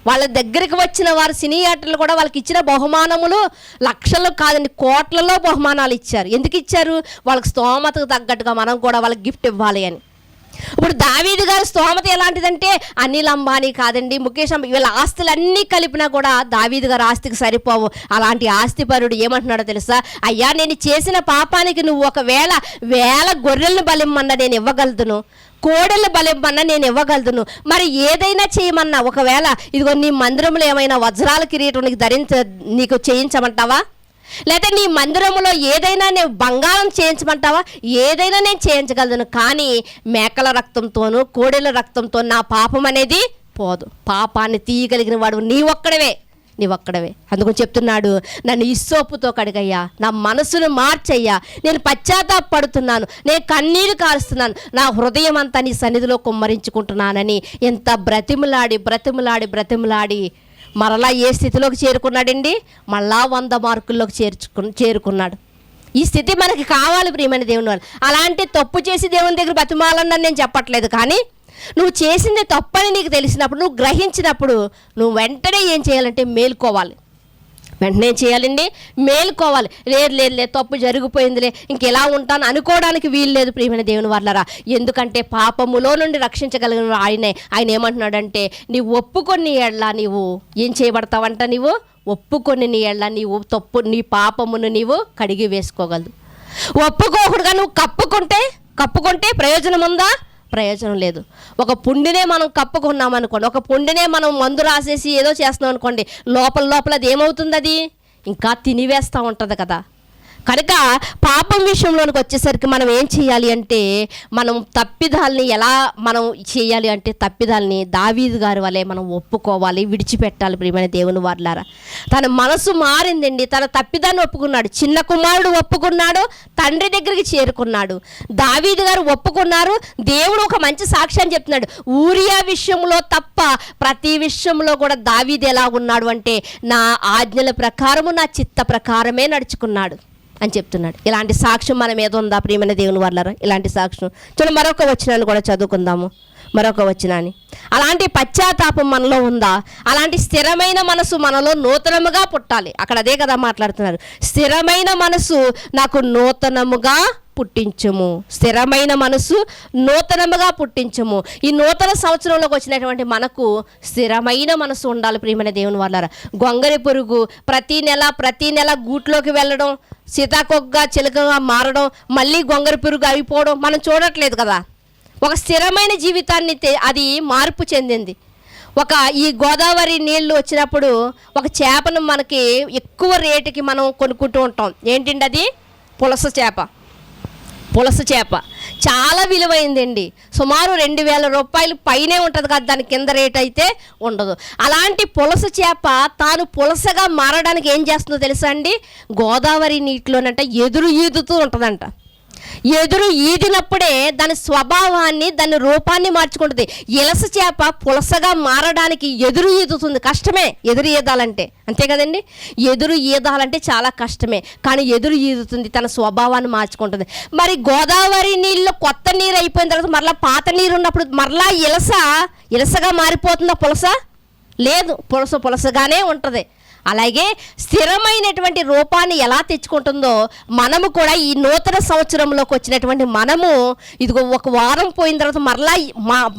వాళ్ళ దగ్గరికి వచ్చిన వారు సినీ యాక్టర్లు కూడా వాళ్ళకి ఇచ్చిన బహుమానములు లక్షలు కాదండి, కోట్లలో బహుమానాలు ఇచ్చారు. ఎందుకు ఇచ్చారు? వాళ్ళకి స్తోమతకు తగ్గట్టుగా మనం కూడా వాళ్ళకి గిఫ్ట్ ఇవ్వాలి అని. ఇప్పుడు దావీదు గారి స్తోమత ఎలాంటిదంటే అనిల్ అంబానీ కాదండి, ముఖేష్ అంబానీ, వీళ్ళ ఆస్తులన్నీ కలిపినా కూడా దావీదు గారి ఆస్తికి సరిపోవు. అలాంటి ఆస్తిపరుడు ఏమంటున్నాడో తెలుసా? అయ్యా, నేను చేసిన పాపానికి నువ్వు ఒకవేళ 1000 గొర్రెలను బలిమ్మన్నా నేను ఇవ్వగలుగును, కోడెల బలిమ్మన్నా నేను ఇవ్వగలుగును. మరి ఏదైనా చేయమన్నా, ఒకవేళ ఇదిగో నీ మందిరంలో ఏమైనా వజ్రాల కిరీటం నీకు చేయించమంటావా? లేదా నీ మందిరంలో ఏదైనా నేను బంగారం చేయించమంటావా? ఏదైనా నేను చేయించగలను. కానీ మేకల రక్తంతోనూ కోడెల రక్తంతో నా పాపం అనేది పోదు. పాపాన్ని తీయగలిగిన వాడు నీ ఒక్కడవే. అందుకని చెప్తున్నాడు, నన్ను ఇస్సోపుతో కడిగయ్యా, నా మనసును మార్చయ్యా, నేను పశ్చాత్తాపడుతున్నాను, నేను కన్నీరు కారుస్తున్నాను, నా హృదయం అంతా నీ సన్నిధిలో కుమ్మరించుకుంటున్నానని ఎంత బ్రతిమలాడి మరలా ఏ స్థితిలోకి చేరుకున్నాడండి? మళ్ళా 100 మార్కుల్లోకి చేరుకున్నాడు. ఈ స్థితి మనకి కావాలి ప్రియమైన దేవుని వాళ్ళు. అలాంటి తప్పు చేసి దేవుని దగ్గర బతిమాలన్నా నేను చెప్పట్లేదు, కానీ నువ్వు చేసింది తప్పని నీకు తెలిసినప్పుడు, నువ్వు గ్రహించినప్పుడు నువ్వు వెంటనే ఏం చేయాలంటే మేలుకోవాలి. వెంటనే చేయాలండి, మేలుకోవాలి. లేదు తప్పు జరిగిపోయిందిలే, ఇంకెలా ఉంటాను అనుకోవడానికి వీలు లేదు ప్రియమైన దేవుని వాళ్ళరా. ఎందుకంటే పాపములో నుండి రక్షించగలిగిన ఆయన ఏమంటున్నాడంటే, నీవు ఒప్పుకొని ఎడ్లా నీవు ఏం చేయబడతావంట? నీవు ఒప్పుకొని నీ ఎడ్లా నీవు నీ పాపమును నీవు కడిగి వేసుకోగలదు. ఒప్పుకోకూడదుగా నువ్వు కప్పుకుంటే ప్రయోజనం ఉందా? ప్రయోజనం లేదు. ఒక పుండినే మనం కప్పుకున్నాం అనుకోండి, ఒక పుండినే మనం మందు రాసేసి ఏదో చేస్తున్నాం అనుకోండి, లోపల అది ఏమవుతుంది? అది ఇంకా తినివేస్తూ ఉంటుంది కదా. కనుక పాపం విషయంలోనికి వచ్చేసరికి మనం ఏం చేయాలి అంటే, మనం తప్పిదాల్ని ఎలా మనం చేయాలి అంటే, తప్పిదాల్ని దావీదు గారి వలె మనం ఒప్పుకోవాలి, విడిచిపెట్టాలి ప్రియమైన దేవుని వారలారా. తన మనసు మారిందండి, తన తప్పిదాన్ని ఒప్పుకున్నాడు. చిన్న కుమారుడు ఒప్పుకున్నాడు, తండ్రి దగ్గరికి చేరుకున్నాడు. దావీదు గారు ఒప్పుకున్నారు. దేవుడు ఒక మంచి సాక్ష్యాన్ని చెప్తున్నాడు. ఊరియా విషయంలో తప్ప ప్రతి విషయంలో కూడా దావీదు ఎలా ఉన్నాడు అంటే, నా ఆజ్ఞల ప్రకారము, నా చిత్త ప్రకారమే నడుచుకున్నాడు అని చెప్తున్నాడు. ఇలాంటి సాక్ష్యం మన మీద ఉందా ప్రియమైన దేవుని వాళ్ళారా? ఇలాంటి సాక్ష్యం చూడండి. మరొక వచనాన్ని కూడా చదువుకుందాము. మరొక వచనాన్ని, అలాంటి పశ్చాత్తాపం మనలో ఉందా? అలాంటి స్థిరమైన మనసు మనలో నూతనముగా పుట్టాలి. అక్కడ అదే కదా మాట్లాడుతున్నారు. స్థిరమైన మనసు నాకు నూతనముగా పుట్టించుము. స్థిరమైన మనసు నూతనముగా పుట్టించుము. ఈ నూతన సంవత్సరంలోకి వచ్చినటువంటి మనకు స్థిరమైన మనసు ఉండాలి ప్రియమైన దేవుని వాళ్ళారా. గొంగరి పురుగు ప్రతి నెల గూట్లోకి వెళ్ళడం, సీతాకొకగా చిలుకగా మారడం, మళ్ళీ గొంగరి పురుగు అయిపోవడం మనం చూడట్లేదు కదా. ఒక స్థిరమైన జీవితాన్ని అది మార్పు చెందింది. ఈ గోదావరి నీళ్ళు వచ్చినప్పుడు ఒక చేపను మనకి ఎక్కువ రేటుకి మనం కొనుక్కుంటూ ఉంటాం. ఏంటండి అది? పులస చేప చాలా విలువైందండి. సుమారు 2000 రూపాయలు పైనే ఉంటుంది కదా, దాని కింద రేట్ అయితే ఉండదు. అలాంటి పులస చేప తాను పులసగా మారడానికి ఏం చేస్తుందో తెలుసా అండి? గోదావరి నీటిలోనంట ఎదురు ఈదుతూ ఉంటుందంట. ఎదురు ఈదినప్పుడే దాని స్వభావాన్ని, దాని రూపాన్ని మార్చుకుంటుంది. ఇలస చేప పులసగా మారడానికి ఎదురు ఈదుతుంది. కష్టమే ఎదురు ఈదాలంటే, అంతే కదండి. ఎదురు ఈదాలంటే చాలా కష్టమే, కానీ ఎదురు ఈదుతుంది, తన స్వభావాన్ని మార్చుకుంటుంది. మరి గోదావరి నీళ్ళు కొత్త నీరు అయిపోయిన తర్వాత మరలా పాత నీరు ఉన్నప్పుడు మరలా ఇలసగా మారిపోతుందా? పులస లేదు, పులసగానే ఉంటుంది. అలాగే స్థిరమైనటువంటి రూపాన్ని ఎలా తెచ్చుకుంటుందో మనము కూడా ఈ నూతన సంవత్సరంలోకి వచ్చినటువంటి మనము ఇదిగో ఒక వారం పోయిన తర్వాత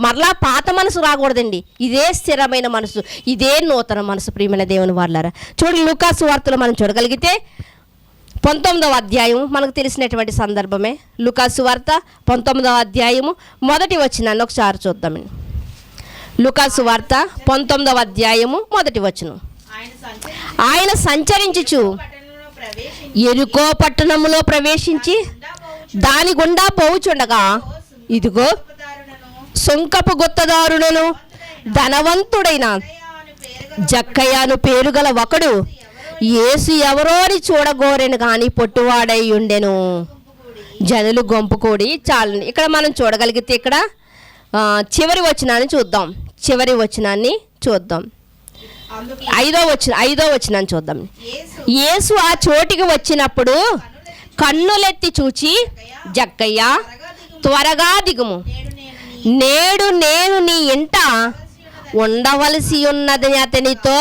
మరలా పాత మనసు రాకూడదండి. ఇదే స్థిరమైన మనసు, ఇదే నూతన మనసు. ప్రియమైన దేవుని వారలారా, చూడండి లూకాసు వార్తలో మనం చూడగలిగితే 19వ అధ్యాయం మనకు తెలిసినటువంటి సందర్భమే. లూకాసు వార్త 19వ అధ్యాయము 1వ వచనాన్ని ఒకసారి చూద్దామండి. లూకాసు వార్త 19వ అధ్యాయము 1వ వచనం. ఆయన సంచరించుచు యెరికో పట్టణములో ప్రవేశించి దాని గుండా పోవుచుండగా ఇదిగో సుంకపు గుత్తదారులను ధనవంతుడైన జక్కయ్యను పేరుగల ఒకడు యేసు ఎవరో అని చూడగోరెను కానీ పొట్టువాడై ఉండెను. జనులు గుంపు కూడి చాలండి. ఇక్కడ మనం చూడగలిగితే ఇక్కడ చివరి వచనాన్ని చూద్దాం. చివరి వచనాన్ని చూద్దాం. ఐదో వచనాన్ని చూద్దాం. యేసు ఆ చోటికి వచ్చినప్పుడు కన్నులెత్తి చూచి, జక్కయ్య త్వరగా దిగుము, నేడు నేను నీ ఇంట ఉండవలసి ఉన్నది అతనితో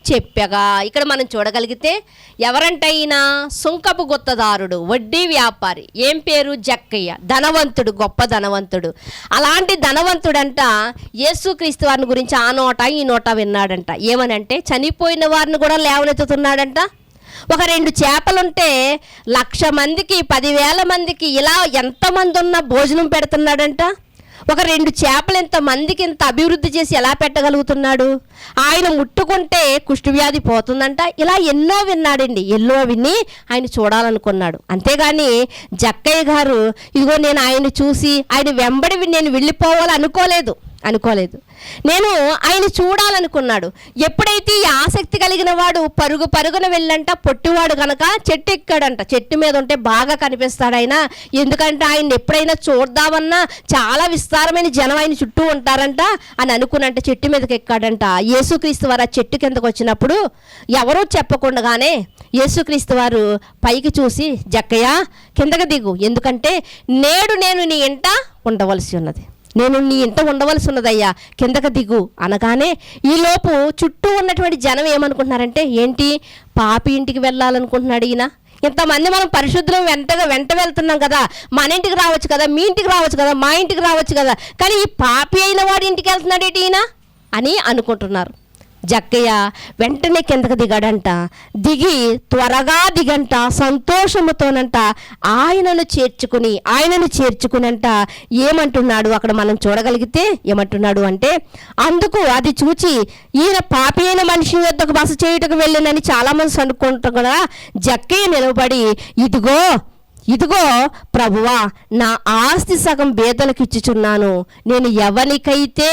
చెప్పగా. ఇక్కడ మనం చూడగలిగితే ఎవరంటే ఈయన సుంకపు గుత్తదారుడు, వడ్డీ వ్యాపారి. ఏం పేరు? జక్కయ్య. ధనవంతుడు, గొప్ప ధనవంతుడు. అలాంటి ధనవంతుడంట యేసుక్రీస్తు వారిని గురించి ఆ నోట ఈ నోట విన్నాడంట. ఏమనంటే చనిపోయిన వారిని కూడా లేవనెత్తుతున్నాడంట. ఒక 2 చేపలుంటే 1,00,000 మందికి 10,000 మందికి ఇలా ఎంతమంది ఉన్నా భోజనం పెడుతున్నాడంట. ఒక 2 చేపలు ఇంతమందికి ఇంత అభివృద్ధి చేసి ఎలా పెట్టగలుగుతున్నాడు? ఆయన ముట్టుకుంటే కుష్ఠవ్యాధి పోతుందంట. ఇలా ఎన్నో విన్నాడండి. ఎన్నో విని ఆయన చూడాలనుకున్నాడు. అంతేగాని జక్కయ్య గారు ఇదిగో నేను ఆయన చూసి ఆయన వెంబడి నేను వెళ్ళిపోవాలి అనుకోలేదు. నేను ఆయన చూడాలనుకున్నాడు. ఎప్పుడైతే ఈ ఆసక్తి కలిగిన వాడు పరుగున వెళ్ళంట పొట్టివాడు కనుక చెట్టు ఎక్కాడంట. చెట్టు మీద ఉంటే బాగా కనిపిస్తాడు ఆయన. ఎందుకంటే ఆయన ఎప్పుడైనా చూద్దామన్నా చాలా విస్తారమైన జనం ఆయన చుట్టూ ఉంటారంట అని అనుకున్నంట చెట్టు మీదకి ఎక్కాడంట. యేసుక్రీస్తు వారు ఆ చెట్టు కిందకు వచ్చినప్పుడు ఎవరూ చెప్పకుండానే యేసుక్రీస్తు వారు పైకి చూసి, జక్కయ్య కిందకి దిగు, ఎందుకంటే నేడు నేను నీ ఇంట ఉండవలసి ఉన్నది. నేను నీ ఇంట ఉండవలసి ఉన్నదయ్యా, కిందకి దిగు అనగానే ఈలోపు చుట్టూ ఉన్నటువంటి జనం ఏమనుకుంటున్నారంటే, ఏంటి పాపి ఇంటికి వెళ్ళాలనుకుంటున్నాడు ఈయన? ఇంతమంది మనం పరిశుద్ధులం వెంట వెళ్తున్నాం కదా, మన ఇంటికి రావచ్చు కదా, మీ ఇంటికి రావచ్చు కదా, మా ఇంటికి రావచ్చు కదా, కానీ ఈ పాపి అయిన వాడి ఇంటికి వెళ్తున్నాడు ఏంటి ఈయన అని అనుకుంటున్నారు. జక్కయ్య వెంటనే కిందకు దిగాడంట. దిగి త్వరగా దిగంట సంతోషముతోనంట ఆయనను చేర్చుకునంట ఏమంటున్నాడు అక్కడ మనం చూడగలిగితే. ఏమంటున్నాడు అంటే, అందుకు అది చూచి ఈయన పాపి అయిన మనిషి వద్దకు బస చేయుటకు వెళ్ళినని చాలామంది అనుకుంటారు కదా. జక్కయ్య నిలబడి, ఇదిగో ప్రభువా, నా ఆస్తి సగం బేదలకు ఇచ్చుచున్నాను. నేను ఎవరికైతే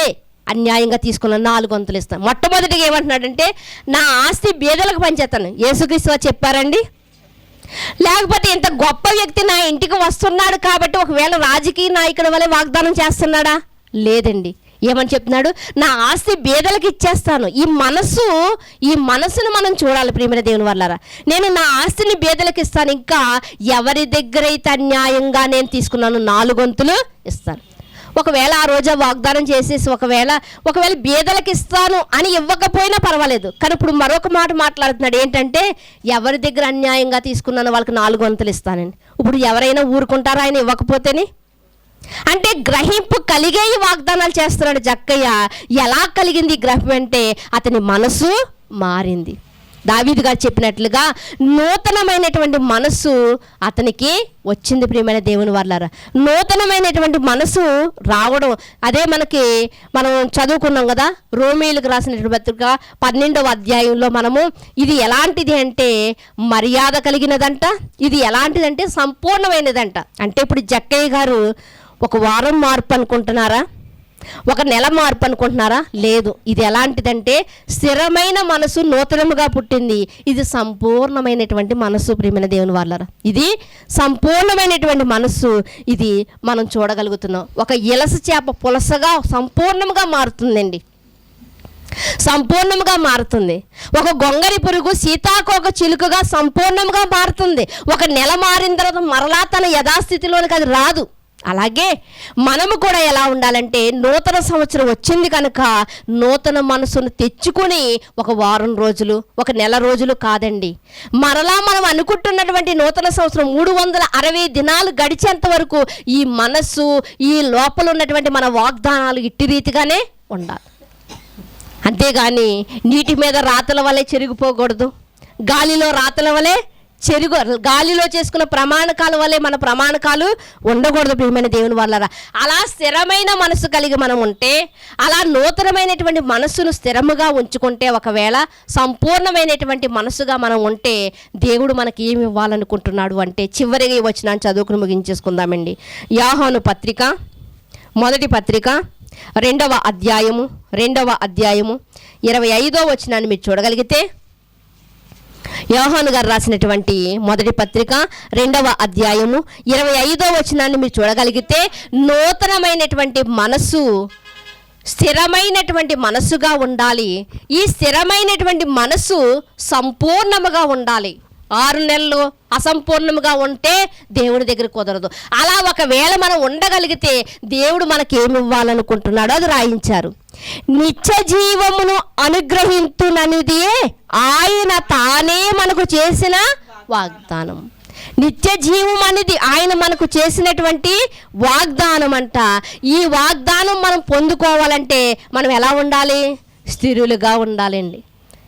అన్యాయంగా తీసుకున్న 4 వంతులు ఇస్తాను. మొట్టమొదటిగా ఏమంటున్నాడంటే, నా ఆస్తి బేదలకు పంచేస్తాను. యేసుక్రీస్తు చెప్పారండి? లేకపోతే ఇంత గొప్ప వ్యక్తి నా ఇంటికి వస్తున్నాడు కాబట్టి ఒకవేళ రాజకీయ నాయకుడి వల్లే వాగ్దానం చేస్తున్నాడా? లేదండి. ఏమని చెప్తున్నాడు? నా ఆస్తి బేదలకు ఇచ్చేస్తాను. ఈ మనసును మనం చూడాలి ప్రియమైన దేవుని వారలారా. నేను నా ఆస్తిని బేదలకు ఇస్తాను. ఇంకా ఎవరి దగ్గర అయితే అన్యాయంగా నేను తీసుకున్నాను 4 వంతులు ఇస్తాను. ఒకవేళ ఆ రోజు వాగ్దానం చేసేసి ఒకవేళ బీదలకు ఇస్తాను అని ఇవ్వకపోయినా పర్వాలేదు, కానీ ఇప్పుడు మరొక మాట మాట్లాడుతున్నాడు. ఏంటంటే, ఎవరి దగ్గర అన్యాయంగా తీసుకున్నాను వాళ్ళకి 4 వంతులు ఇస్తానండి. ఇప్పుడు ఎవరైనా ఊరుకుంటారా ఆయన ఇవ్వకపోతేనే? అంటే గ్రహింపు కలిగే ఈ వాగ్దానాలు చేస్తున్నాడు జక్కయ్య. ఎలా కలిగింది ఈ గ్రహింపు అంటే, అతని మనసు మారింది. దావీదు గారు చెప్పినట్లుగా నూతనమైనటువంటి మనసు అతనికి వచ్చింది. ప్రియమైన దేవుని వారలారా, నూతనమైనటువంటి మనసు రావడం అదే మనం చదువుకున్నాం కదా, రోమీయులకు రాసినటువంటి పత్రిక 12వ అధ్యాయంలో మనము ఇది ఎలాంటిది అంటే మర్యాద కలిగినదంట, ఇది ఎలాంటిదంటే సంపూర్ణమైనదంట. అంటే ఇప్పుడు జక్కయ్య గారు ఒక వారం మార్పు అనుకుంటున్నారా? ఒక నెల మార్పు అనుకుంటున్నారా? లేదు. ఇది ఎలాంటిదంటే స్థిరమైన మనసు నూతనముగా పుట్టింది. ఇది సంపూర్ణమైనటువంటి మనసు ప్రియమైన దేవుని వారలారా. ఇది సంపూర్ణమైనటువంటి మనసు. ఇది మనం చూడగలుగుతున్నాం. ఒక ఇలస చేప పులసగా సంపూర్ణంగా మారుతుందండి, సంపూర్ణంగా మారుతుంది. ఒక గొంగరి పురుగు సీతాకోక చిలుకగా సంపూర్ణంగా మారుతుంది. ఒక నెల మారిన తర్వాత మరలా తన యథాస్థితిలోనికి అది రాదు. అలాగే మనము కూడా ఎలా ఉండాలంటే నూతన సంవత్సరం వచ్చింది కనుక నూతన మనసును తెచ్చుకొని ఒక వారం రోజులు, ఒక నెల రోజులు కాదండి, మరలా మనం అనుకుంటున్నటువంటి నూతన సంవత్సరం 360 దినాలు గడిచేంత వరకు ఈ మనస్సు, ఈ లోపల ఉన్నటువంటి మన వాగ్దానాలు ఇట్టి రీతిగానే ఉండాలి. అంతేగాని నీటి మీద రాతల వలె చెరిగిపోకూడదు, గాలిలో రాతల వలె గాలిలో చేసుకున్న ప్రమాణకాల వల్లే మన ప్రమాణకాలు ఉండకూడదు. ప్రియమైన దేవుని వాళ్ళరా, అలా స్థిరమైన మనసు కలిగి మనం ఉంటే, అలా నూతనమైనటువంటి మనస్సును స్థిరముగా ఉంచుకుంటే, ఒకవేళ సంపూర్ణమైనటువంటి మనసుగా మనం ఉంటే దేవుడు మనకి ఏమి ఇవ్వాలనుకుంటున్నాడు అంటే, చివరిగా వచనాన్ని చదువుకుని ముగించేసుకుందామండి. యోహాను పత్రిక, మొదటి పత్రిక 2వ అధ్యాయము 25వ వచనాన్ని మీరు చూడగలిగితే, యోహాను గారు రాసినటువంటి మొదటి పత్రిక 2వ అధ్యాయము 25వ వచనాన్ని మీరు చూడగలిగితే, నూతనమైనటువంటి మనసు స్థిరమైనటువంటి మనసుగా ఉండాలి. ఈ స్థిరమైనటువంటి మనసు సంపూర్ణముగా ఉండాలి. 6 నెలలు అసంపూర్ణముగా ఉంటే దేవుడి దగ్గర కుదరదు. అలా ఒకవేళ మనం ఉండగలిగితే దేవుడు మనకేమి ఇవ్వాలనుకుంటున్నాడో అది రాయించారు. నిత్య జీవమును అనుగ్రహించుననిదే ఆయన తానే మనకు చేసిన వాగ్దానం. నిత్య జీవం అనేది ఆయన మనకు చేసినటువంటి వాగ్దానం అంట. ఈ వాగ్దానం మనం పొందుకోవాలంటే మనం ఎలా ఉండాలి? స్థిరులుగా ఉండాలండి.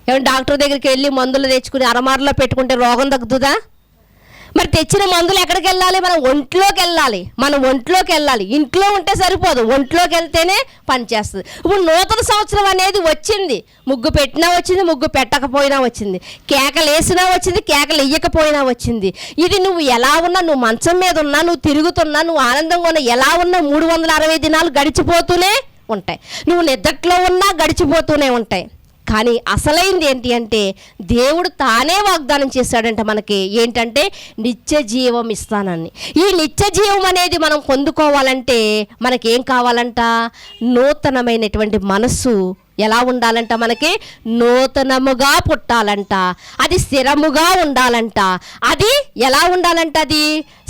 ఏమంటే డాక్టర్ దగ్గరికి వెళ్ళి మందులు తెచ్చుకుని అరమారులో పెట్టుకుంటే రోగం తగ్గుతుందా? మరి తెచ్చిన మందులు ఎక్కడికి వెళ్ళాలి? మనం ఒంట్లోకి వెళ్ళాలి. ఇంట్లో ఉంటే సరిపోదు, ఒంట్లోకి వెళ్తేనే పనిచేస్తుంది. ఇప్పుడు నూతన సంవత్సరం అనేది వచ్చింది. ముగ్గు పెట్టినా వచ్చింది, ముగ్గు పెట్టకపోయినా వచ్చింది, కేకలు వేసినా వచ్చింది, కేకలు వేయకపోయినా వచ్చింది. ఇది నువ్వు ఎలా ఉన్నా, నువ్వు మంచం మీద ఉన్నా, నువ్వు తిరుగుతున్నా, నువ్వు ఆనందంగా ఉన్నా, ఎలా ఉన్నా 360 దినాలు గడిచిపోతూనే ఉంటాయి. నువ్వు నిద్రలో ఉన్నా గడిచిపోతూనే ఉంటాయి. కానీ అసలైంది ఏంటి అంటే, దేవుడు తానే వాగ్దానం చేశాడంట మనకి. ఏంటంటే నిత్య జీవం ఇస్తానని. ఈ నిత్య జీవం అనేది మనం పొందుకోవాలంటే మనకేం కావాలంట? నూతనమైనటువంటి మనస్సు ఎలా ఉండాలంట? మనకి నూతనముగా పుట్టాలంట. అది స్థిరముగా ఉండాలంట. అది ఎలా ఉండాలంట? అది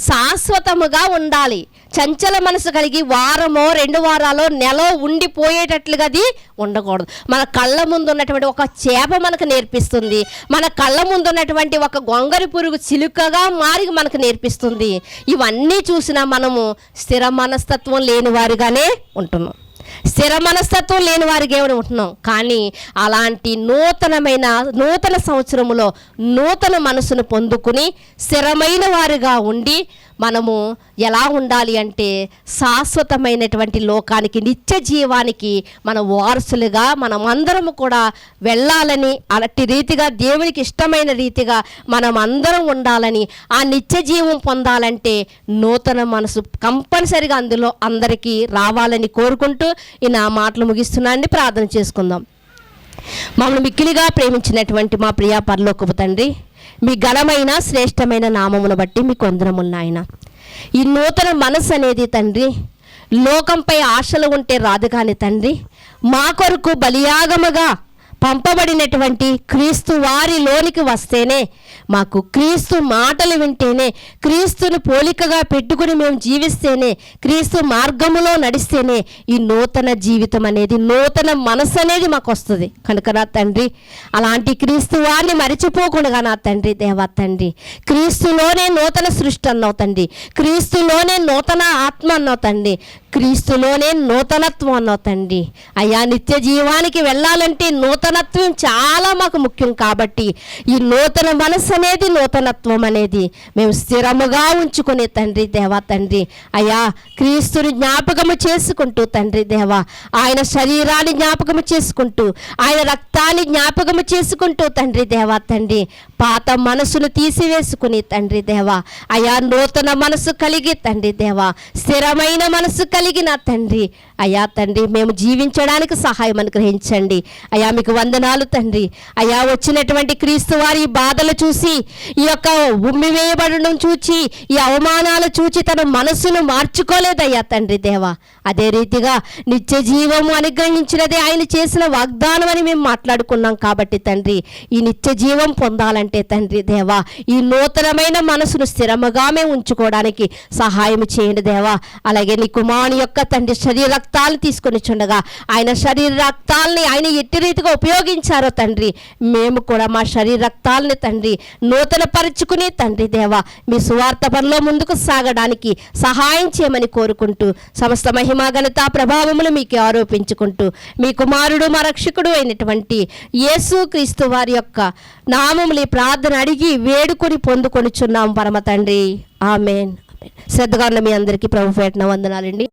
శాశ్వతముగా ఉండాలి. చంచల మనసు కలిగి వారమో 2 వారాలో నెల ఉండిపోయేటట్లుగా అది ఉండకూడదు. మన కళ్ళ ముందు ఉన్నటువంటి ఒక చేప మనకు నేర్పిస్తుంది, మన కళ్ళ ముందు ఉన్నటువంటి ఒక గొంగరి పురుగు చిలుకగా మారి మనకు నేర్పిస్తుంది. ఇవన్నీ చూసినా మనము స్థిర మనస్తత్వం లేని వారిగానే ఉంటున్నాం. స్థిర మనస్తత్వం లేని వారికి ఏమని ఉంటున్నాం. కానీ అలాంటి నూతన సంవత్సరములో నూతన మనసును పొందుకుని స్థిరమైన వారిగా ఉండి మనము ఎలా ఉండాలి అంటే, శాశ్వతమైనటువంటి లోకానికి, నిత్య జీవానికి మన వారసులుగా మనమందరము కూడా వెళ్ళాలని, అలాంటి రీతిగా దేవునికి ఇష్టమైన రీతిగా మనం అందరం ఉండాలని, ఆ నిత్య జీవం పొందాలంటే నూతన మనసు కంపల్సరిగా అందులో అందరికీ రావాలని కోరుకుంటూ ఈ నా మాటలు ముగిస్తున్నాండి. ప్రార్థన చేసుకుందాం. మమ్మల్ని మిక్కిలిగా ప్రేమించినటువంటి మా ప్రియ పరలోకపు తండ్రి, మీ ఘనమైన శ్రేష్టమైన నామమును బట్టి మీకు వందనములు నాయన. ఈ నూతన మనసు అనేది తండ్రి, లోకంపై ఆశలు ఉంటే రాదు కానీ తండ్రి, మా కొరకు బలియాగముగా పంపబడినటువంటి క్రీస్తు వారిలోనికి వస్తేనే, మాకు క్రీస్తు మాటలు వింటేనే, క్రీస్తును పోలికగా పెట్టుకుని మేము జీవిస్తేనే, క్రీస్తు మార్గములో నడిస్తేనే ఈ నూతన జీవితం అనేది, నూతన మనసు అనేది మాకు వస్తుంది. కనుక నా తండ్రి, అలాంటి క్రీస్తు వారిని మరిచిపోకుండా నా తండ్రి, దేవా తండ్రి, క్రీస్తులోనే నూతన సృష్టి అన్నావు తండ్రి, క్రీస్తులోనే నూతన ఆత్మ అన్నావు తండ్రి, క్రీస్తులోనే నూతనత్వం అన్నావు తండ్రి. అయ్యా, నిత్య జీవానికి వెళ్ళాలంటే నూతనత్వం చాలా మాకు ముఖ్యం. కాబట్టి ఈ నూతన మనసు అనేది, నూతనత్వం అనేది మేము స్థిరముగా ఉంచుకునే తండ్రి, దేవా తండ్రి, అయ్యా క్రీస్తుని జ్ఞాపకము చేసుకుంటూ తండ్రి దేవా, ఆయన శరీరాన్ని జ్ఞాపకము చేసుకుంటూ, ఆయన రక్తాన్ని జ్ఞాపకము చేసుకుంటూ తండ్రి దేవా తండ్రి, పాత మనసును తీసివేసుకుని తండ్రి దేవా, అయ్యా నూతన మనసు కలిగి తండ్రి దేవా, స్థిరమైన మనసు కలిగిన తండ్రి, అయ్యా తండ్రి మేము జీవించడానికి సహాయం అనుగ్రహించండి. అయ్యా మీకు వందనాలు తండ్రి. అయ్యా వచ్చినటువంటి క్రీస్తు వారి బాధలు చూసి, ఈ యొక్క ఉమ్మివేయబడడం చూచి, ఈ అవమానాలు చూచి తన మనసును మార్చుకోలేదయ్యా తండ్రి దేవా. అదే రీతిగా నిత్య జీవము అనుగ్రహించినదే ఆయన చేసిన వాగ్దానం అని మేము మాట్లాడుకున్నాం. కాబట్టి తండ్రి, ఈ నిత్య జీవం పొందాలంటే కంటే తండ్రి దేవా ఈ నూతనమైన మనసును స్థిరముగా మేము ఉంచుకోవడానికి సహాయం చేయండి దేవా. అలాగే నీ కుమారుని యొక్క తండ్రి శరీర రక్తాలను తీసుకొని చుండగా ఆయన శరీర రక్తాలని ఆయన ఎట్టి రీతిగా ఉపయోగించారో తండ్రి, మేము కూడా మా శరీర రక్తాలని తండ్రి నూతన పరుచుకుని తండ్రి దేవా మీ సువార్త పనిలో ముందుకు సాగడానికి సహాయం చేయమని కోరుకుంటూ సమస్త మహిమ ఘనత ప్రభావములు మీకు ఆరోపించుకుంటూ మీ కుమారుడు మా రక్షకుడు అయినటువంటి యేసుక్రీస్తు వారి యొక్క నామములు ఈ ప్రార్థన అడిగి వేడుకొని పొందుకొనిచున్నాం పరమ తండ్రి. ఆమేన్. శ్రద్ధగా ఉన్న మీ అందరికీ ప్రభు పేరిట వందనాలండి.